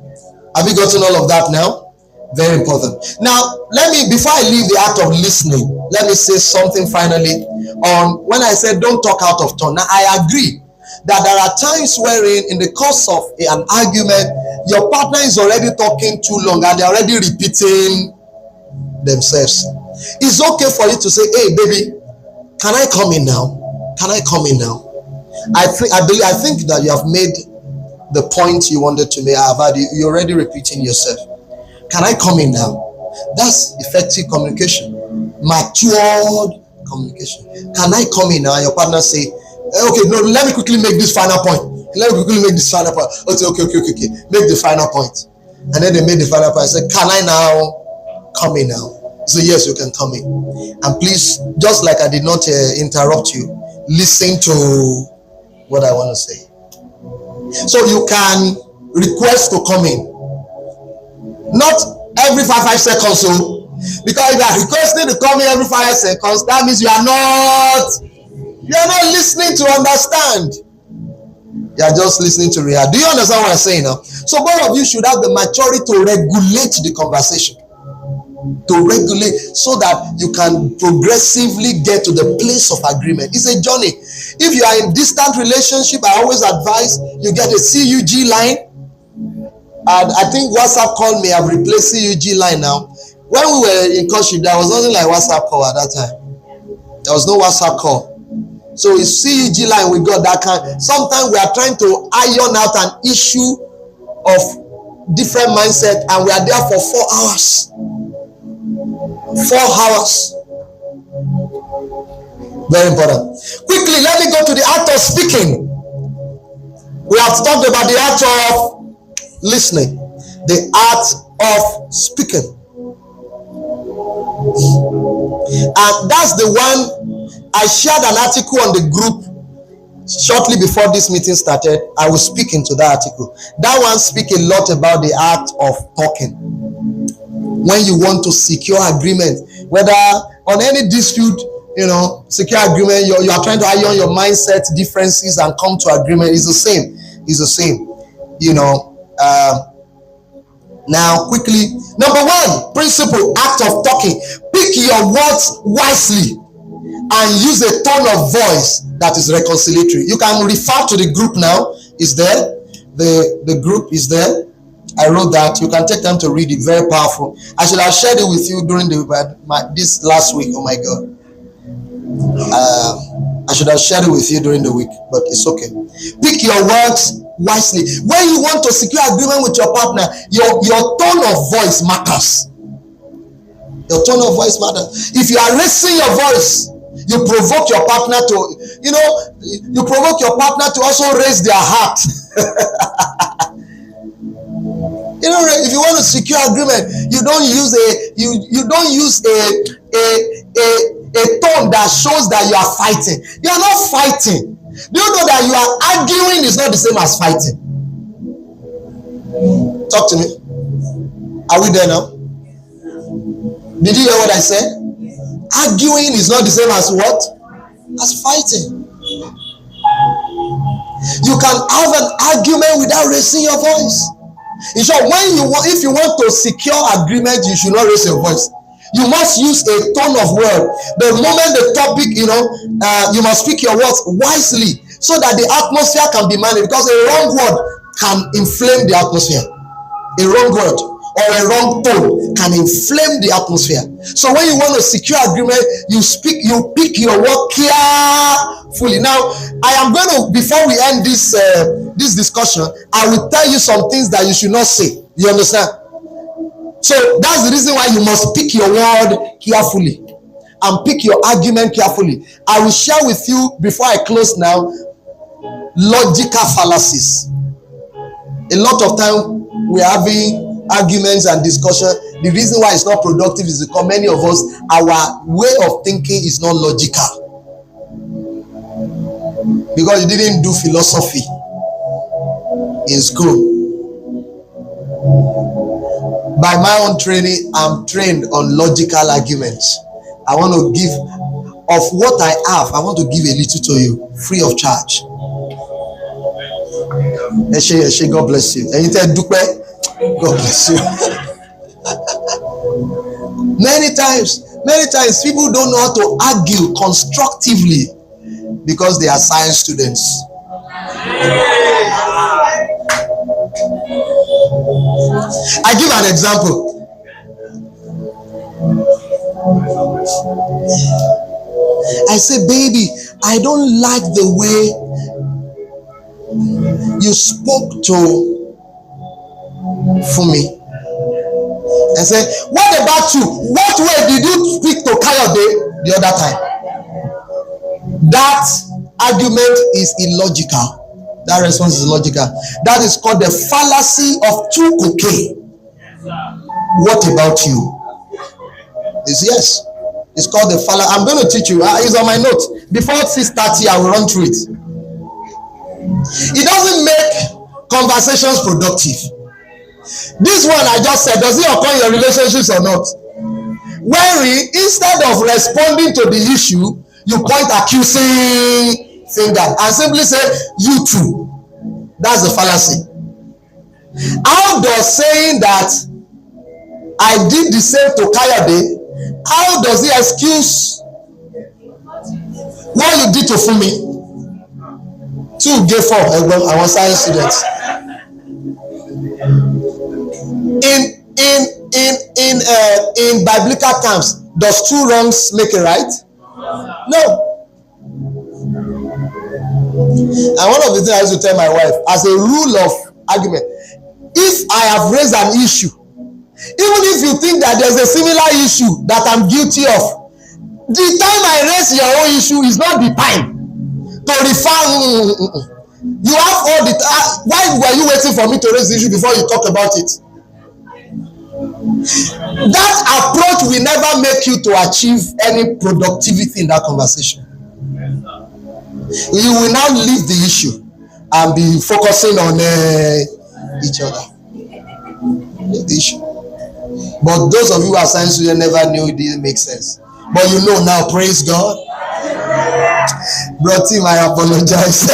Have you gotten all of that now? Very important. Now, before I leave the act of listening, let me say something finally on when I said don't talk out of turn. Now, I agree that there are times wherein in the course of an argument, your partner is already talking too long and they're already repeating themselves. It's okay for you to say, hey, baby, can I come in now? Can I come in now? I think that you have made the point you wanted to make. You're already repeating yourself. Can I come in now? That's effective communication, matured communication. Can I come in now? And your partner say, okay, no, let me quickly make this final point. Okay. Make the final point. And then they made the final point. I said, can I now come in now? So yes, you can come in. And please, just like I did not interrupt you, listen to what I want to say. So you can request to come in. Not every 5 seconds. So, because if you are requesting to come in every 5 seconds, that means you are not listening to understand. You are just listening to react. Do you understand what I'm saying now? So both of you should have the maturity to regulate the conversation. To regulate so that you can progressively get to the place of agreement. It's a journey. If you are in distant relationship, I always advise you get a CUG line. And I think WhatsApp call may have replaced CUG line now. When we were in courtship, there was nothing like WhatsApp call at that time. There was no WhatsApp call. So it's CUG line we got that kind. Sometimes we are trying to iron out an issue of different mindset and we are there for 4 hours. 4 hours. Very important. Quickly, let me go to the act of speaking. We have talked about the act of listening. The art of speaking. And that's the one I shared an article on the group shortly before this meeting started. I will speak into that article. That one speaks a lot about the art of talking. When you want to secure agreement, whether on any dispute, secure agreement, you are trying to iron your mindset differences and come to agreement. It's the same. Now quickly, number one principle, act of talking. Pick your words wisely and use a tone of voice that is reconciliatory. You can refer to the group now. It's there. The group is there. I wrote that. You can take time to read it. Very powerful. I should have shared it with you during this last week. Oh my God. I should have shared it with you during the week, but it's okay. Pick your words wisely. When you want to secure agreement with your partner, your tone of voice matters. Your tone of voice matters. If you are raising your voice, you provoke your partner to, also raise their heart. If you want to secure agreement, you don't use a tone that shows that you are fighting. You are not fighting. Do you know that you are arguing is not the same as fighting? Talk to me. Are we there now? Did you hear what I said? Arguing is not the same as what? As fighting. You can have an argument without raising your voice. In short, if you want to secure agreement, you should not raise your voice. You must use a tone of word. The moment the topic, you must speak your words wisely so that the atmosphere can be managed. Because a wrong word can inflame the atmosphere. A wrong word or a wrong tone can inflame the atmosphere. So when you want to secure agreement, you pick your word carefully. Now, I am going to, before we end this discussion, I will tell you some things that you should not say. You understand? So that's the reason why you must pick your word carefully and pick your argument carefully. I will share with you, before I close now, logical fallacies. A lot of time we're having arguments and discussion. The reason why it's not productive is because many of us, our way of thinking is not logical. Because you didn't do philosophy in school. By my own training, I'm trained on logical arguments. I want to give of what I have. I want to give a little to you, free of charge. God bless you. God bless you. Many times people don't know how to argue constructively because they are science students. I give an example. I say, baby, I don't like the way you spoke to Fumi. I say, what about you? What way did you speak to Kayode the other time? That argument is illogical. That response is illogical. That is called the fallacy of two cocaine. What about you? Yes. It's called the fallacy. I'm going to teach you. It's on my notes. Before 6:30, I will run through it. It doesn't make conversations productive. This one I just said, does it occur in your relationships or not? Where instead of responding to the issue, you point accusing finger and simply say, you too. That's the fallacy. How does saying that I did the same to Kayode, how does it excuse what you did to Fumi? 2 gave 4. I was science students. In biblical terms, does 2 wrongs make a right? No. And one of the things I used to tell my wife, as a rule of argument, if I have raised an issue, even if you think that there's a similar issue that I'm guilty of, the time I raise your own issue is not the time to refer. You have all the time. Why were you waiting for me to raise the issue before you talk about it? That approach will never make you to achieve any productivity in that conversation. You will now leave the issue and be focusing on each other. The issue. But those of you who are science students never knew it didn't make sense. But you know now, praise God. Bro Tim, I apologize.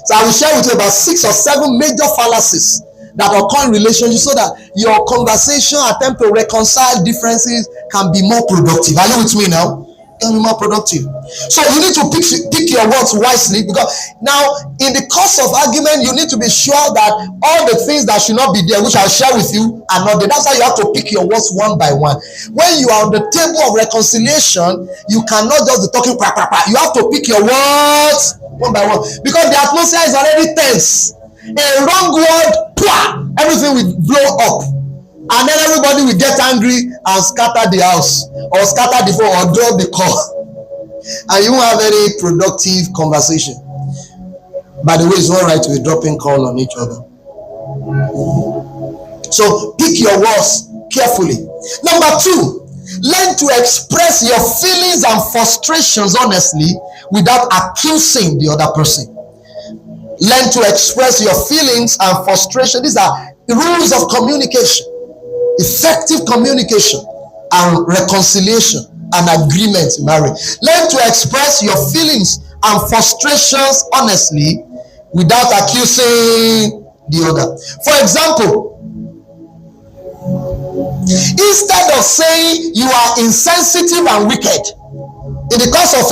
So I will share with you about 6 or 7 major fallacies that occur in relationships so that your conversation attempt to reconcile differences can be more productive. Are you with me now? Can be more productive. So you need to pick your words wisely, because now in the course of argument you need to be sure that all the things that should not be there, which I'll share with you, are not there. That's why you have to pick your words one by one. When you are on the table of reconciliation, you cannot just be talking. You have to pick your words one by one, because the atmosphere is already tense. A wrong word, everything will blow up, and then everybody will get angry and scatter the house, or scatter the phone, or drop the call, and you won't have any productive conversation. By the way, it's not right to be dropping call on each other. So pick your words carefully. Number 2, learn to express your feelings and frustrations honestly without accusing the other person. Learn to express your feelings and frustration. These are the rules of communication. Effective communication and reconciliation and agreement in marriage. Learn to express your feelings and frustrations honestly without accusing the other. For example, instead of saying you are insensitive and wicked in the course of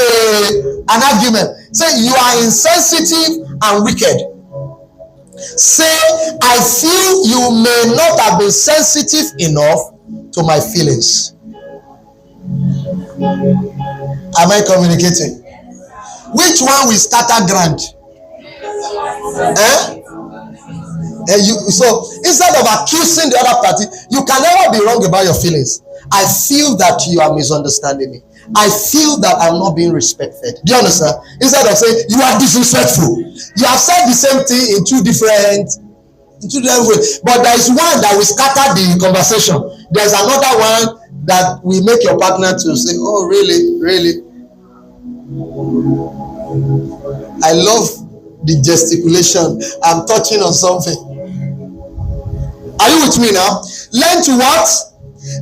an argument, say you are insensitive and wicked. Say, I feel you may not have been sensitive enough to my feelings. Am I communicating? Which one will scatter grand? So instead of accusing the other party, you can never be wrong about your feelings. I feel that you are misunderstanding me. I feel that I'm not being respected. Do you understand? Instead of saying you are disrespectful, you have said the same thing in two different ways. But there is one that will scatter the conversation. There's another one that will make your partner to say, "Oh, really, really." I love the gesticulation. I'm touching on something. Are you with me now? Learn to what?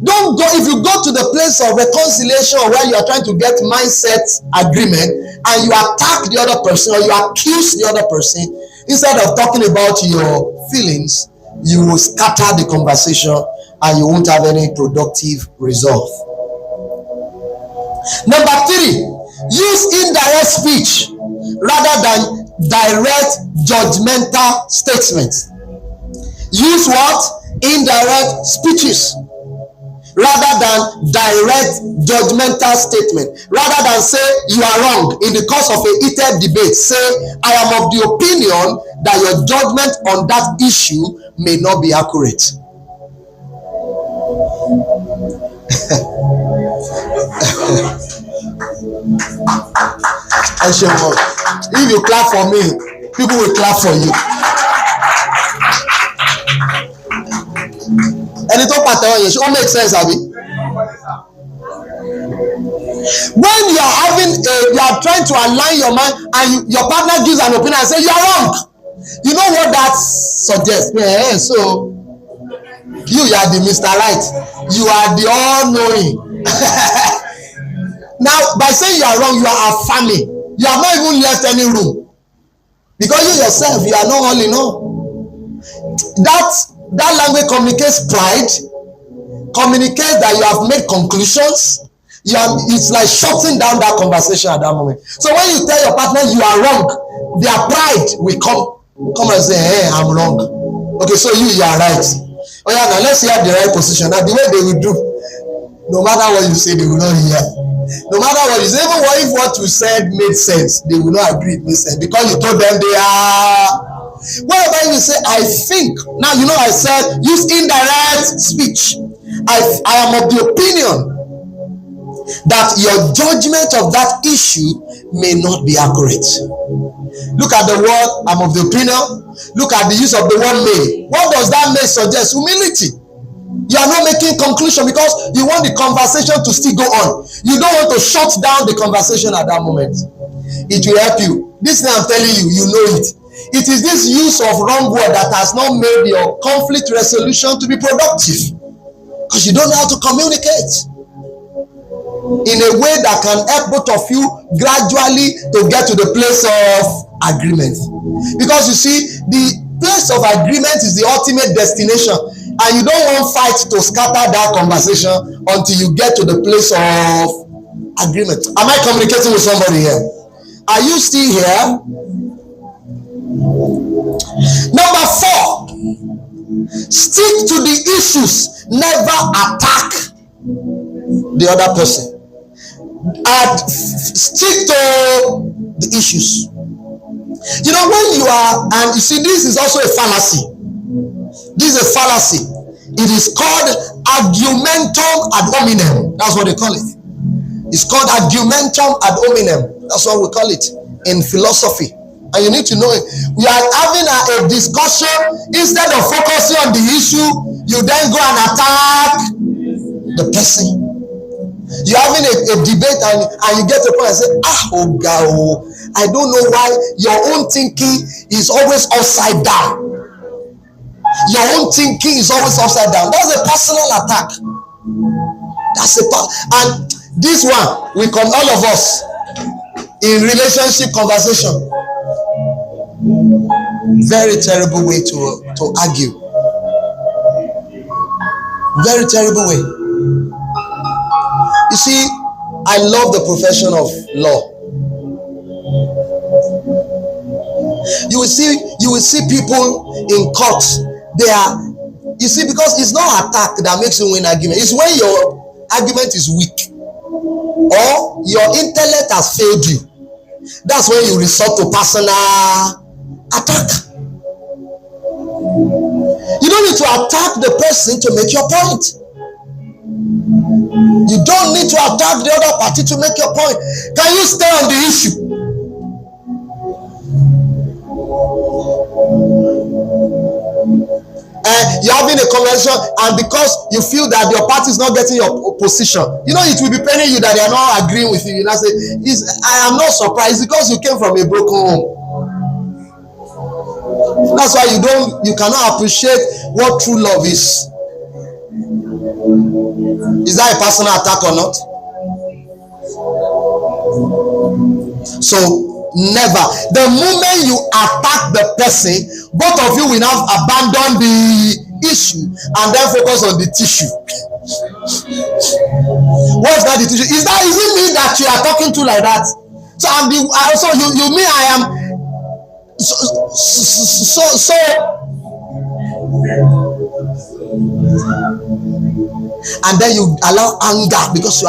Don't go, if you go to the place of reconciliation where you are trying to get mindset agreement and you attack the other person or you accuse the other person, instead of talking about your feelings, you will scatter the conversation and you won't have any productive result. Number 3, use indirect speech rather than direct judgmental statements. Use what? Indirect speeches rather than direct judgmental statement. Rather than say you are wrong in the course of a heated debate, say I am of the opinion that your judgment on that issue may not be accurate. If you clap for me, people will clap for you. Ẹni tó pàtẹ́wọ́ yẹn ṣé ó make sense àbí? When you are trying to align your mind and your partner gives an opinion and say you are wrong, you know what that suggests? So you are the Mr. Right, you are the all-knowing. Now by saying you are wrong, you are affirming. You have not even left any room, because you yourself, you are not all in all. That language communicates pride, communicates that you have made conclusions. It's like shutting down that conversation at that moment. So when you tell your partner you are wrong, their pride will come and say, "Hey, I'm wrong." Okay, so you are right. Oh yeah, now let's hear the right position. Now the way they will do, no matter what you say, they will not hear. No matter what you say, even if what you said made sense, they will not agree it made sense, because you told them they are. Whenever you say I think, now you know I said use indirect speech. I am of the opinion that your judgment of that issue may not be accurate. Look at the word I'm of the opinion. Look at the use of the word may. What does that may suggest? Humility. You are not making conclusion because you want the conversation to still go on. You don't want to shut down the conversation at that moment. It will help you. This thing I'm telling you, you know it. It is this use of wrong word that has not made your conflict resolution to be productive, because you don't know how to communicate in a way that can help both of you gradually to get to the place of agreement. Because you see, the place of agreement is the ultimate destination, and you don't want fight to scatter that conversation until you get to the place of agreement. Am I communicating with somebody here? Are you still here? Number 4, stick to the issues. Never attack the other person. And stick to the issues. You know, when you are, and you see, this is also a fallacy. This is a fallacy. It is called argumentum ad hominem. That's what they call it. It's called argumentum ad hominem. That's what we call it in philosophy. And you need to know it. We are having a discussion. Instead of focusing on the issue, you then go and attack the person. You're having a debate and you get to a point and say, oh God, I don't know why your own thinking is always upside down. Your own thinking is always upside down. That's a personal attack. And this one, we come, all of us, in relationship conversation. Very terrible way to argue. Very terrible way. You see, I love the profession of law. You will see people in court. They are, you see, because it's not attack that makes you win argument. It's when your argument is weak or your intellect has failed you. That's when you resort to personal attack. You don't need to attack the person to make your point. You don't need to attack the other party to make your point. Can you stay on the issue? You're having a conversation, and because you feel that your party is not getting your position, you know, it will be paining you that they are not agreeing with you. You now say, I am not surprised because you came from a broken home. That's why you cannot appreciate what true love is. Is that a personal attack or not? So never. The moment you attack the person, both of you will now abandon the issue and then focus on the tissue. What's that, the tissue? Is it me that you are talking to like that? So you mean I am so and then you allow anger because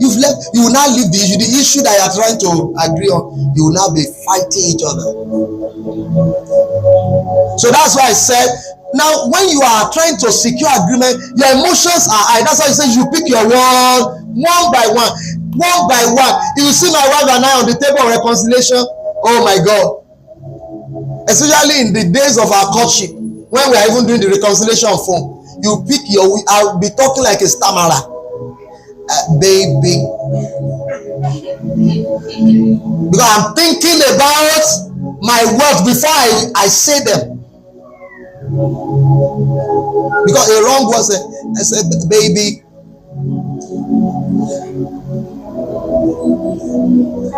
you will now leave the issue that you are trying to agree on. You will now be fighting each other. So that's why I said, now when you are trying to secure agreement, your emotions are high. That's why I said you pick your one by one. You will see my wife and I on the table of reconciliation. Oh my God. Especially in the days of our courtship, when we are even doing the reconciliation on phone, you pick I'll be talking like a stammerer. Baby. Because I'm thinking about my words before I say them. Because a wrong word, I said, baby,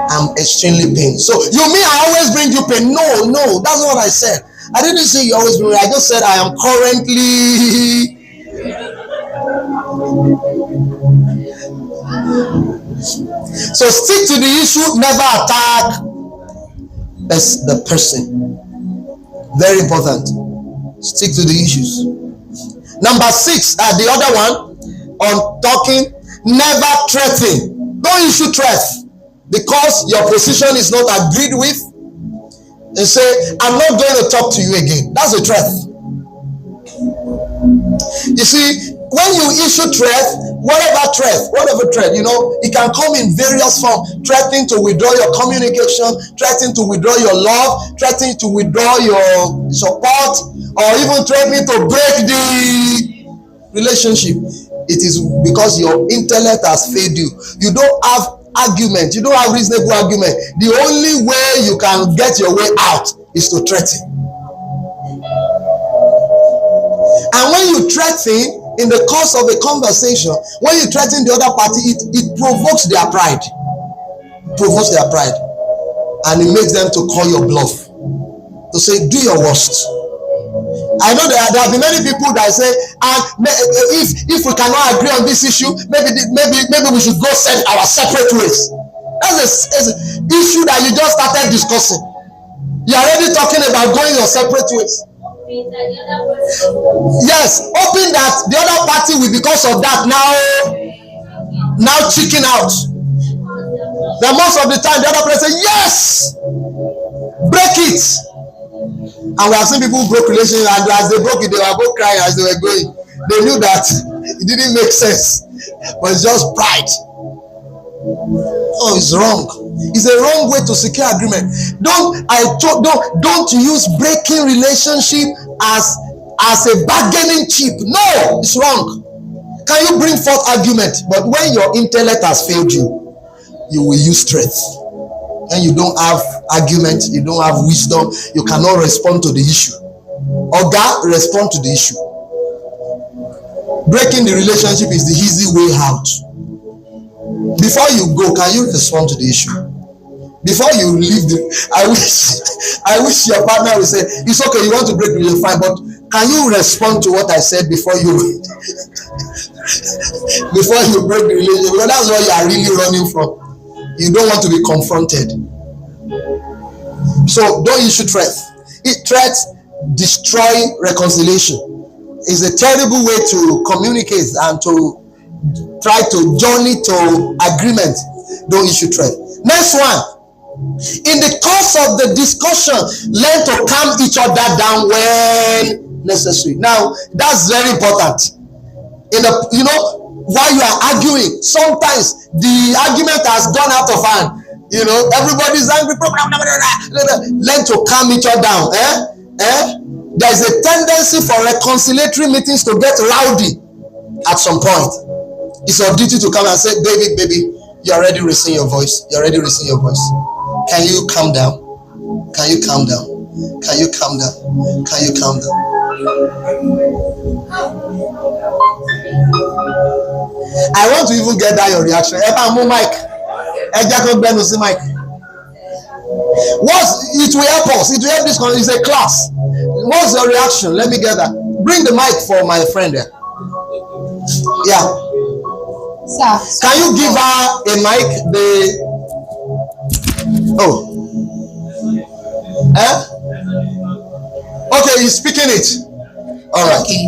I'm extremely pained. So you mean I always bring you pain? No, that's not what I said. I didn't say you always bring me. I just said I am currently. So stick to the issue. Never attack the person. Very important. Stick to the issues. Number 6, the other one on talking. Never threaten. Don't issue threat because your position is not agreed with. And say, I'm not going to talk to you again. That's a threat. You see, when you issue threat, whatever threat, you know, it can come in various forms. Threatening to withdraw your communication, threatening to withdraw your love, threatening to withdraw your support, or even threatening to break the relationship, it is because your intellect has failed you. You don't have argument, you don't have reasonable argument. The only way you can get your way out is to threaten. And when you threaten in the course of a conversation, when you threaten the other party, it provokes their pride. Provokes their pride. And it makes them to call your bluff. To say, do your worst. I know there have been many people that say, if we cannot agree on this issue, maybe we should go our separate ways. That's an issue that you just started discussing. You're already talking about going your separate ways. Yes, hoping that the other party will, because of that, now chicken out. Then most of the time the other person say, yes, break it. And we have seen people who broke relations, and as they broke it, they were both crying as they were going. They knew that it didn't make sense, but it's just pride. Oh, it's wrong. It's a wrong way to secure agreement. Don't use breaking relationship as a bargaining chip. No, it's wrong. Can you bring forth argument? But when your intellect has failed you, you will use strength. And you don't have argument, you don't have wisdom, you cannot respond to the issue. Oga, respond to the issue. Breaking the relationship is the easy way out. Before you go, can you respond to the issue? Before you leave I wish your partner will say, it's okay, you want to break the relationship, fine, but can you respond to what I said before you break the relationship? Because that's what you are really running from. You don't want to be confronted. So don't issue threats. Threats destroy reconciliation. It's a terrible way to communicate and to try to journey to agreement. Don't issue threats. Next one. In the course of the discussion, learn to calm each other down when necessary. Now, that's very important. While you are arguing, sometimes the argument has gone out of hand. Everybody's angry. Learn to calm each other down. There's a tendency for reconciliatory meetings to get rowdy at some point. It's your duty to come and say, baby, you're already raising your voice. Can you calm down? Can you calm down? Can you calm down? Can you calm down? I want to even get that your reaction. Mike. Mike. It will help us. It will help this. It's a class. What's your reaction? Let me get that. Bring the mic for my friend there. Yeah. Sir. Can you give her a mic? Okay, he's speaking it. All right. Okay.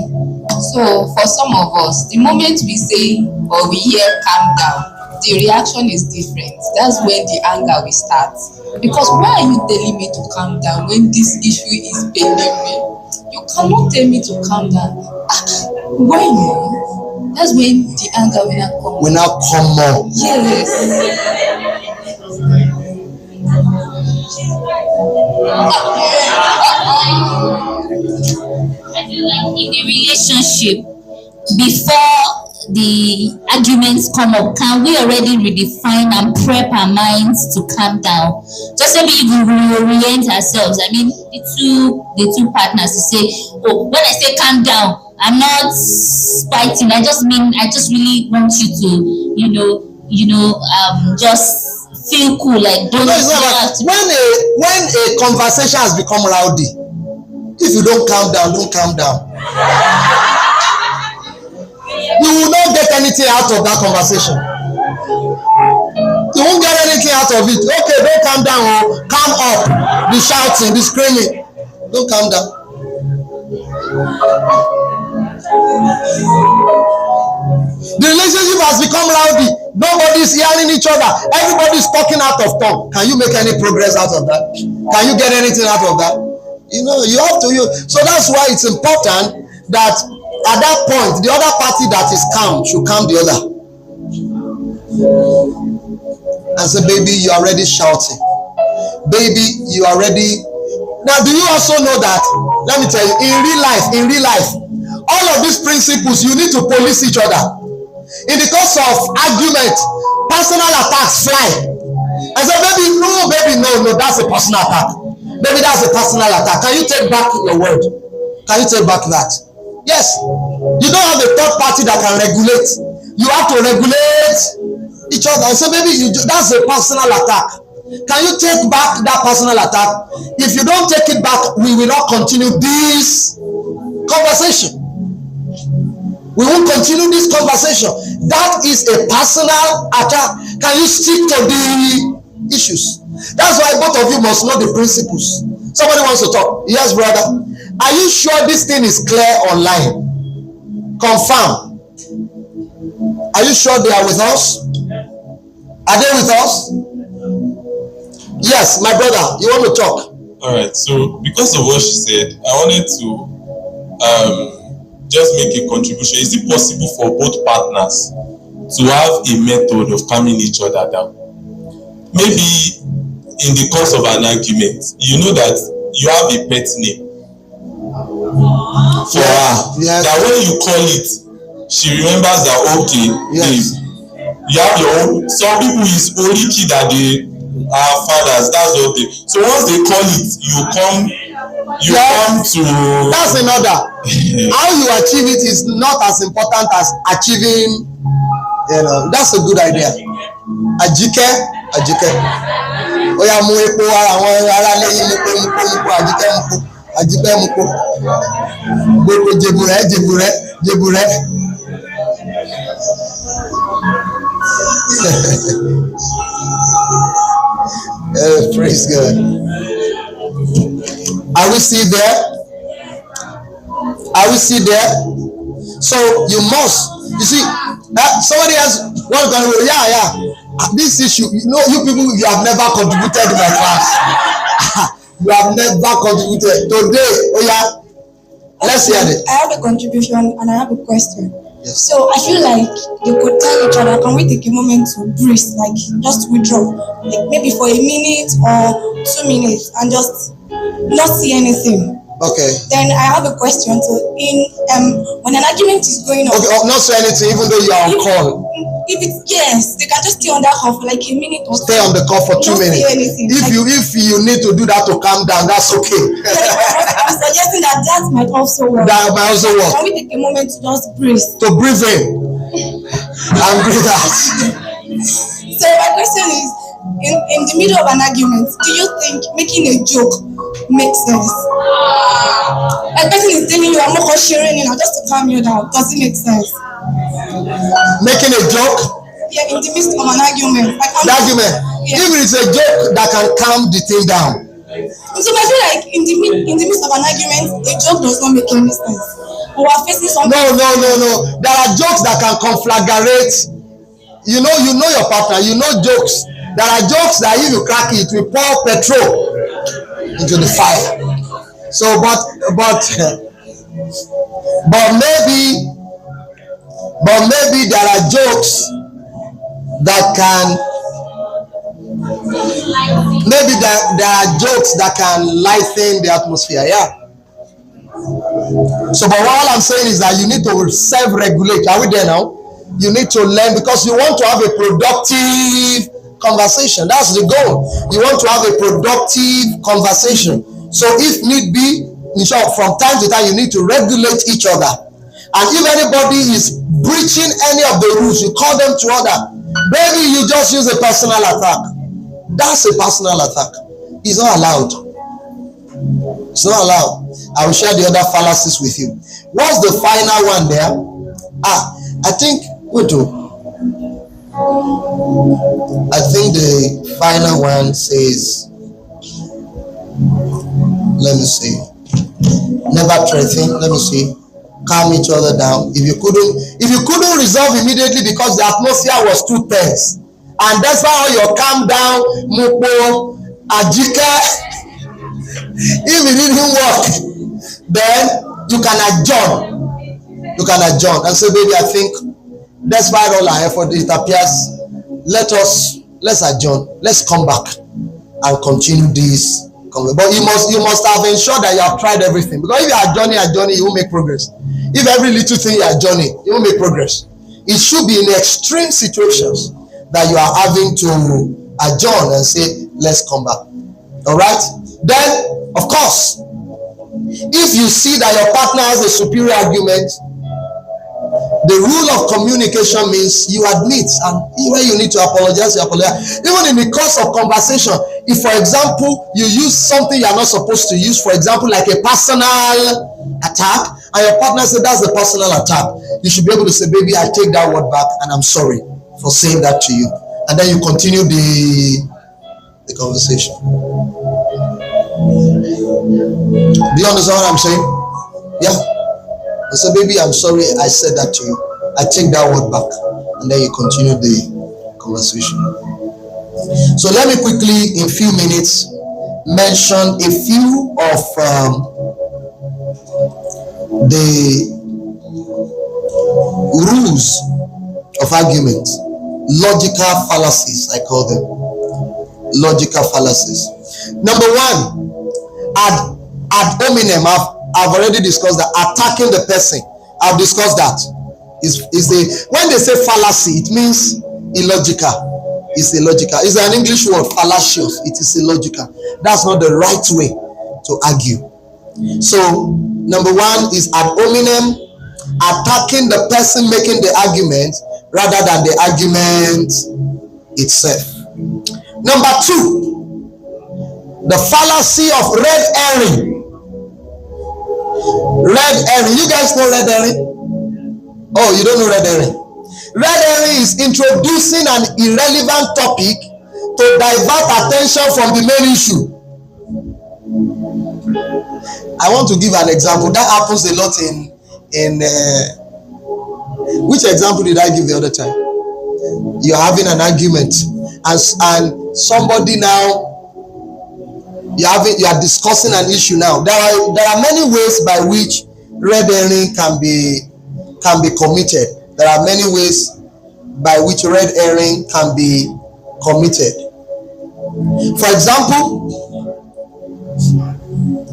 So for some of us, the moment we say or we hear calm down, the reaction is different. That's when the anger will start. Because why are you telling me to calm down when this issue is paining me? You cannot tell me to calm down. Why no? That's when the anger will not come. Will not come more. Yes. I feel like in a relationship, before the arguments come up, can we already redefine and prep our minds to calm down? Just maybe even reorient ourselves. I mean, the two partners to say, oh, when I say calm down, I'm not fighting. I just really want you to, just feel cool. Like don't. No, it's not like when a conversation has become rowdy. If you don't calm down, don't calm down. You will not get anything out of that conversation. You won't get anything out of it. Okay, don't calm down. Calm up. Be shouting, be screaming. Don't calm down. The relationship has become rowdy. Nobody's hearing each other. Everybody's talking out of tongue. Can you make any progress out of that? Can you get anything out of that? You have to. So that's why it's important that at that point, the other party that is calm should calm the other. And say, baby, you are already shouting. Baby, you are ready. Now, do you also know that? Let me tell you, in real life, all of these principles, you need to police each other. In the course of argument, personal attacks fly. I said, baby, no, that's a personal attack. Maybe that's a personal attack. Can you take back your word? Can you take back that? Yes. You don't have a third party that can regulate. You have to regulate each other. I said, that's a personal attack. Can you take back that personal attack? If you don't take it back, we will not continue this conversation. We won't continue this conversation. That is a personal attack. Can you stick to the issues? That's why both of you must know the principles. Somebody wants to talk. Yes, brother. Are you sure this thing is clear online? Confirm. Are you sure they are with us? Are they with us? Yes, my brother, you want to talk? All right. So because of what she said, I wanted to just make a contribution. Is it possible for both partners to have a method of calming each other down? Maybe in the course of an argument, you know that you have a pet name for her. Yes. That when you call it, she remembers that, okay, yes, you have your own. Some people is oriki that they are fathers. That's what they. So once they call it, you come to. That's another. How you achieve it is not as important as achieving. That's a good idea. Ajike. Oya mu epo àwọn ará lẹ́yìn mupo Ajike mupo. Gbogbo jebure. Praise God. Are we still there? So you see, somebody else wants to yeah. This issue, you people, you have never contributed in my class. You have never contributed. Today, let's hear it. I have a contribution and I have a question. Yes. So I feel like you could tell each other, can we take a moment to breathe, like just withdraw, like maybe for a minute or 2 minutes and just not see anything. Okay. Then I have a question. So when an argument is going on, okay, not say anything even though you are on call. If it's yes, they can just stay on that call for like a minute or stay on the call for 2 minutes. If you need to do that to calm down, that's okay. I'm suggesting that might also work. That might also work. Can we take a moment to just breathe? To breathe in and breathe out. So my question is, in the middle of an argument, do you think making a joke makes sense? A person is telling you, I'm not sharing just to calm you down. Does it make sense? Making a joke? Yeah, in the midst of an argument. Yeah. Even it's a joke that can calm the thing down. So I feel like in the midst of an argument, a joke does not make any sense. But we're facing something. No. There are jokes that can conflagrate. You know your partner. You know jokes. There are jokes that if you crack it, we pour petrol into the fire. So, but maybe there are jokes that can. Maybe there are jokes that can lighten the atmosphere. Yeah. So, but all I'm saying is that you need to self-regulate. Are we there now? You need to learn because you want to have a productive conversation. That's the goal. You want to have a productive conversation. So if need be, in short, from time to time, you need to regulate each other. And if anybody is breaching any of the rules, you call them to order. Maybe you just use a personal attack. That's a personal attack. It's not allowed. It's not allowed. I will share the other fallacies with you. What's the final one there? I think the final one says, let me see. Never threaten. Let me see. Calm each other down. If you couldn't resolve immediately because the atmosphere was too tense, and that's why your calm down, mupo, ajika. If it didn't work, then you can adjourn. And say, baby, I think despite all our effort, it appears let's adjourn. Let's come back and continue this. But you must have ensured that you have tried everything. Because if you are adjourning, you won't make progress. If every little thing you are journeying, you won't make progress. It should be in extreme situations that you are having to adjourn and say, let's come back. All right? Then, of course, if you see that your partner has a superior argument, the rule of communication means you admit, and when you need to apologize, you apologize. Even in the course of conversation, if, for example, you use something you are not supposed to use, for example, like a personal attack, and your partner said that's the personal attack, you should be able to say, baby, I take that word back, and I'm sorry for saying that to you. And then you continue the conversation. Do you understand what I'm saying? Yeah. I said, baby, I'm sorry I said that to you. I take that word back. And then you continue the conversation. So let me quickly, in a few minutes, mention a few of the rules of argument. Logical fallacies, I call them. Logical fallacies. Number one, ad hominem. I've already discussed that. Attacking the person, I've discussed that. When they say fallacy, it means illogical. It's illogical. It's an English word, fallacious. It is illogical. That's not the right way to argue. So number one is ad hominem, attacking the person making the argument rather than the argument itself. Number two, the fallacy of red herring. Red herring. You guys know red herring? Oh, you don't know red herring? Red herring is introducing an irrelevant topic to divert attention from the main issue. I want to give an example. That happens a lot in which example did I give the other time? You're having an argument and somebody now, you are discussing an issue now. There are many ways by which red herring can be committed. There are many ways by which red herring can be committed. For example,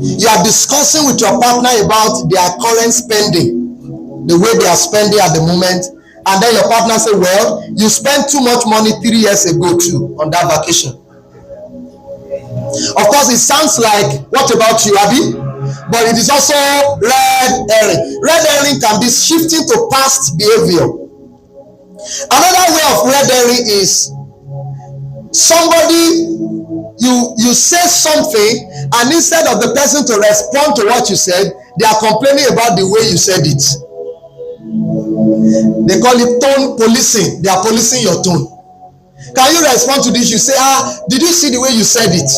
you are discussing with your partner about their current spending, the way they are spending at the moment, and then your partner say, well, you spent too much money 3 years ago too on that vacation. Of course, it sounds like, what about you, Abby? But it is also red herring. Red herring can be shifting to past behavior. Another way of red herring is somebody, you say something, and instead of the person to respond to what you said, they are complaining about the way you said it. They call it tone policing. They are policing your tone. Can you respond to this? You say, did you see the way you said it?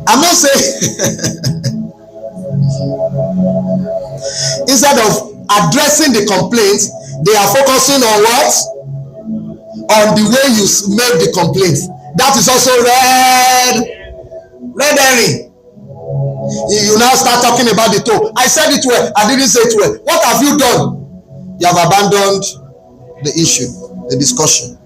I'm not saying instead of addressing the complaints, they are focusing on what? On the way you made the complaint. That is also red herring. You now start talking about the tone. I said it well, I didn't say it well. What have you done? You have abandoned the issue, the discussion.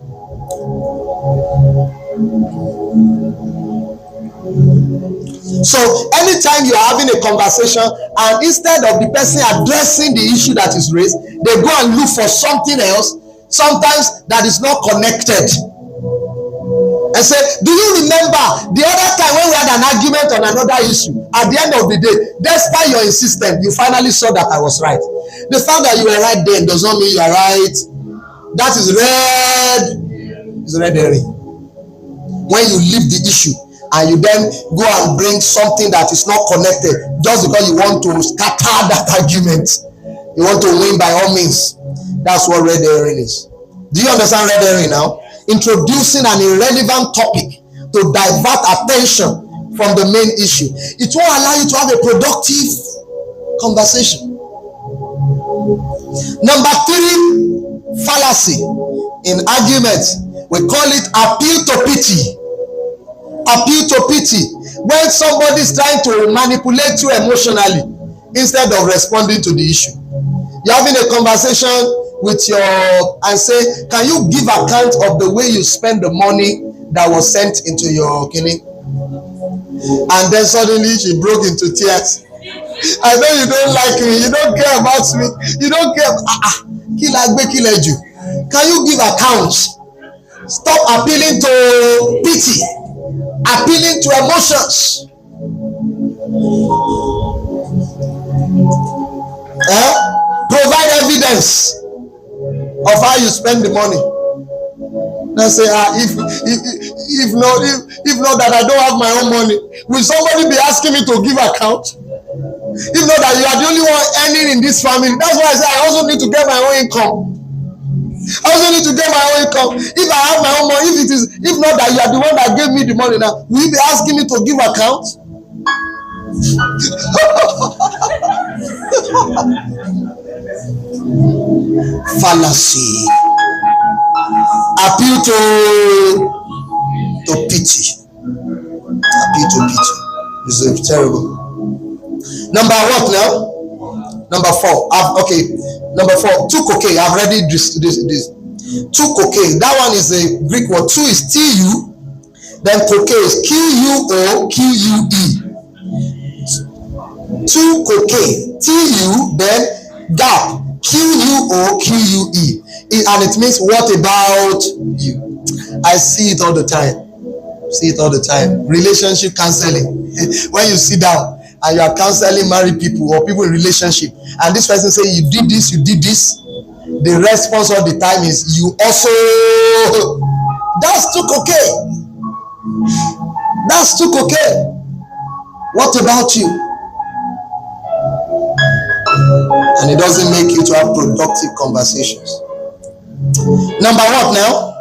So anytime you are having a conversation and instead of the person addressing the issue that is raised, they go and look for something else, sometimes that is not connected, and say, do you remember the other time when we had an argument on another issue? At the end of the day, despite your insistence, you finally saw that I was right. The fact that you were right then does not mean you are right. That is red herring. When you leave the issue and you then go and bring something that is not connected just because you want to scatter that argument, you want to win by all means. That's what red herring is. Do you understand red herring now? Introducing an irrelevant topic to divert attention from the main issue. It won't allow you to have a productive conversation. Number three, fallacy in arguments. We call it appeal to pity. Appeal to pity. When somebody is trying to manipulate you emotionally instead of responding to the issue. You're having a conversation with and say, can you give account of the way you spend the money that was sent into your kidney? And then suddenly she broke into tears. I know you don't like me. You don't care about me. You don't care. Can you give account? Stop appealing to pity, appealing to emotions. Provide evidence of how you spend the money. Now say, if not that I don't have my own money, will somebody be asking me to give account? If not that you are the only one earning in this family, that's why I say I also need to get my own income. I also need to get my own income. If I have my own money, if not that you are the one that gave me the money now, will you be asking me to give account? Fallacy. Appeal to pity. Appeal to pity. This is terrible. Number what now? Number 4. Number 4. Tukoke. I've already this. Tukoke. That one is a Greek word. Tu is T-U. Then koke is Q-U-O-Q-U-E. Tukoke. T-U. Then gap. Q-U-O-Q-U-E. And it means what about you? I see it all the time. Relationship counseling. When you sit down and you are counseling married people or people in relationship, and this person say you did this, the response all the time is you also. That's too okay. What about you? And it doesn't make you to have productive conversations. Number what now?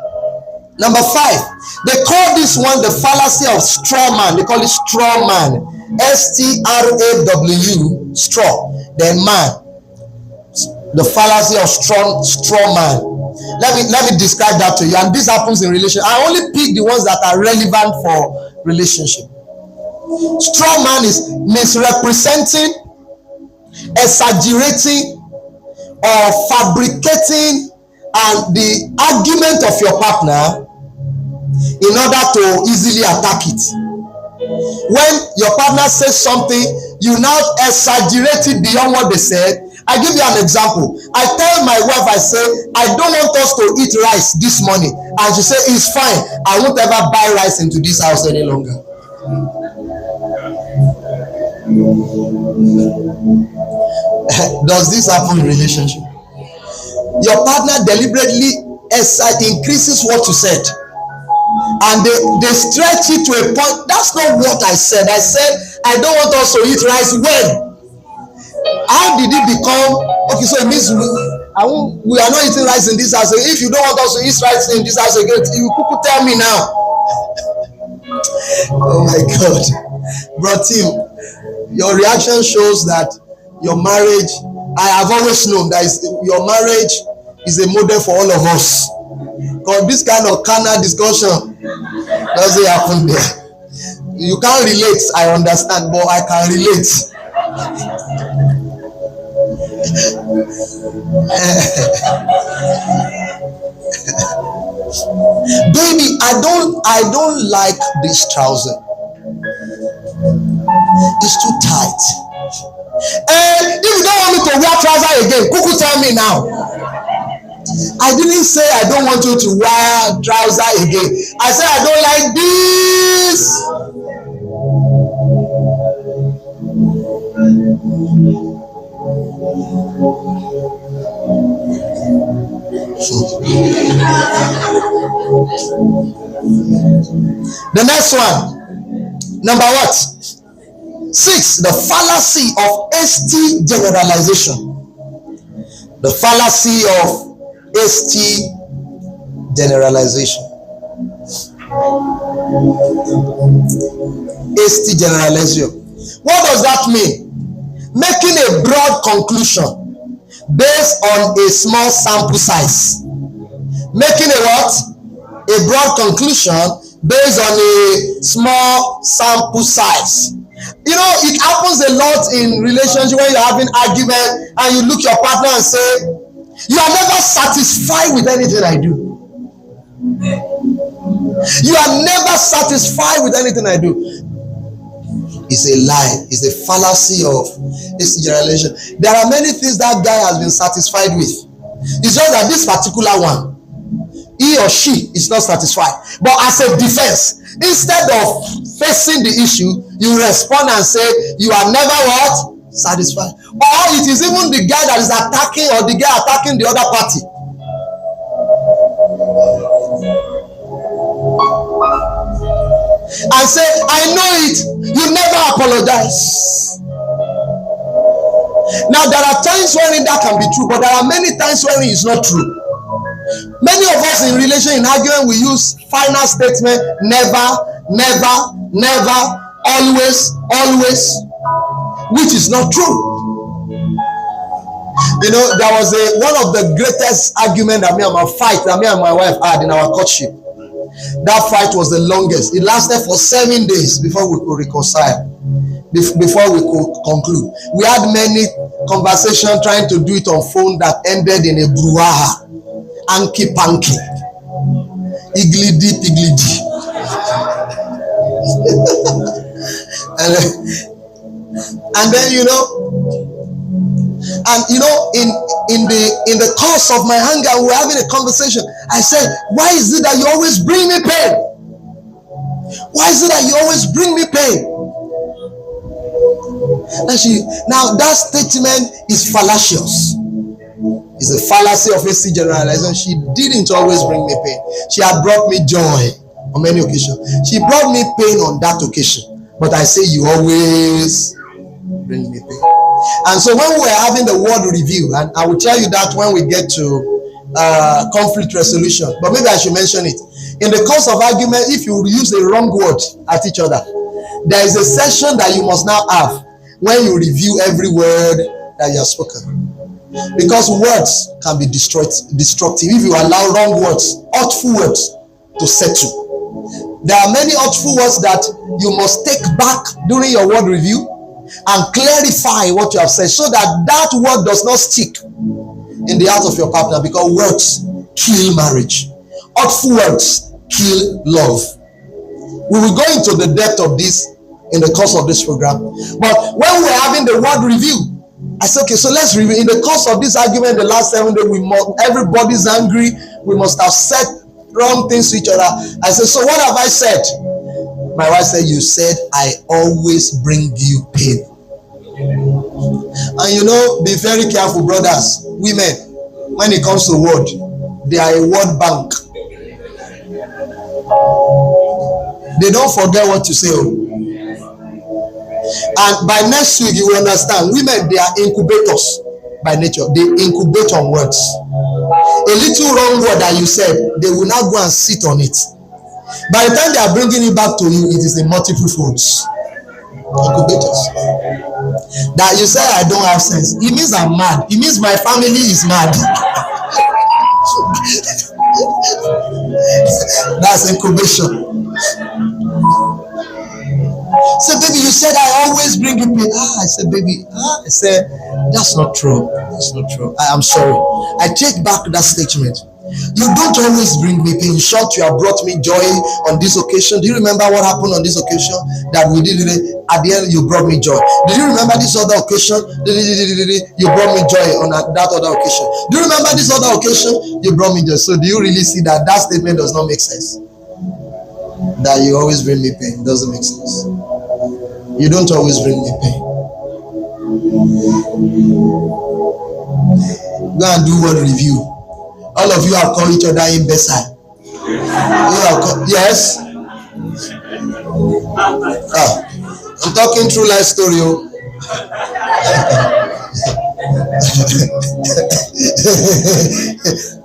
Number 5. They call this one the fallacy of straw man. They call it straw man. S-T-R-A-W, straw. Then man. The fallacy of straw man. Let me describe that to you. And this happens in relation. I only pick the ones that are relevant for relationship. Straw man is misrepresenting, exaggerating, or fabricating and the argument of your partner in order to easily attack it. When your partner says something, you now exaggerate it beyond what they said. I give you an example. I tell my wife, I say, I don't want us to eat rice this morning. And she say, it's fine. I won't ever buy rice into this house any longer. Does this happen in relationship? Your partner deliberately increases what you said. And they stretch it to a point. That's not what I said. I said, I don't want us to eat rice. When? How did it become? Okay, so it means we are not eating rice in this house. If you don't want us to eat rice in this house again, you could tell me now. Oh my God. Bro, Tim, your reaction shows that your marriage, I have always known that your marriage is a model for all of us. Because this kind of carnal discussion doesn't happen there. You can't relate, I understand, but I can relate. Baby, I don't like this trouser. It's too tight. And if you don't want me to wear trouser again, Kuku tell me now. I didn't say I don't want you to wear trouser again. I said I don't like this. The next one. Number what? 6. The fallacy of ST generalization. The fallacy of ST generalization. ST generalization. What does that mean? Making a broad conclusion based on a small sample size. Making a what? A broad conclusion based on a small sample size. You know, it happens a lot in relationship when you're having argument and you look your partner and say, you are never satisfied with anything I do. You are never satisfied with anything I do. It's a lie. It's a fallacy of this generation. There are many things that guy has been satisfied with. It's just that this particular one, he or she is not satisfied. But as a defense, instead of facing the issue, you respond and say you are never what? Satisfied. Or it is even the guy that is attacking or the guy attacking the other party. And say, I know it. You never apologize. Now there are times when that can be true, but there are many times when it's not true. Many of us in relation, in argument, we use final statement, never, never, never, always, always, which is not true. You know, there was one of the greatest argument that me and my wife had in our courtship. That fight was the longest. It lasted for 7 days before we could reconcile, before we could conclude. We had many conversations trying to do it on phone that ended in a brouhaha. Anki panky, iglidi piglidi. and then in the course of my anger, we were having a conversation. I said, why is it that you always bring me pain? Why is it that you always bring me pain? Now that statement is fallacious. It's a fallacy of AC generalization. She didn't always bring me pain. She had brought me joy on many occasions. She brought me pain on that occasion. But I say you always bring me pain. And so when we were having the word review, and I will tell you that when we get to conflict resolution, but maybe I should mention it. In the course of argument, if you use the wrong word at each other, there is a session that you must now have when you review every word that you have spoken. Because words can be destructive if you allow wrong words, hurtful words to settle. There are many hurtful words that you must take back during your word review and clarify what you have said so that that word does not stick in the heart of your partner, because words kill marriage. Hurtful words kill love. We will go into the depth of this in the course of this program. But when we're having the word review, I said, okay, so let's review. In the course of this argument, the last 7 days, everybody's angry. We must have said wrong things to each other. I said, so what have I said? My wife said, you said, I always bring you pain. And be very careful, brothers, women, when it comes to word, they are a word bank. They don't forget what you say. And by next week, you will understand, women, they are incubators by nature. They incubate on words. A little wrong word that you said, they will now go and sit on it. By the time they are bringing it back to you, it is in multiple folds. Incubators. That you say I don't have sense, it means I'm mad. It means my family is mad. That's incubation. So baby, you said I always bring you pain. I said, baby, I said, that's not true. That's not true. I am sorry. I take back that statement. You don't always bring me pain. In short, you have brought me joy on this occasion. Do you remember what happened on this occasion that we did it? At the end, you brought me joy. Do you remember this other occasion? You brought me joy on that other occasion. Do you remember this other occasion? You brought me joy. So do you really see that statement does not make sense? That you always bring me pain doesn't make sense. You don't always bring me pain. Go and do word review. All of you have called each other imbecile. Yes? I'm talking true life story.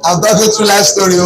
I'm talking true life story.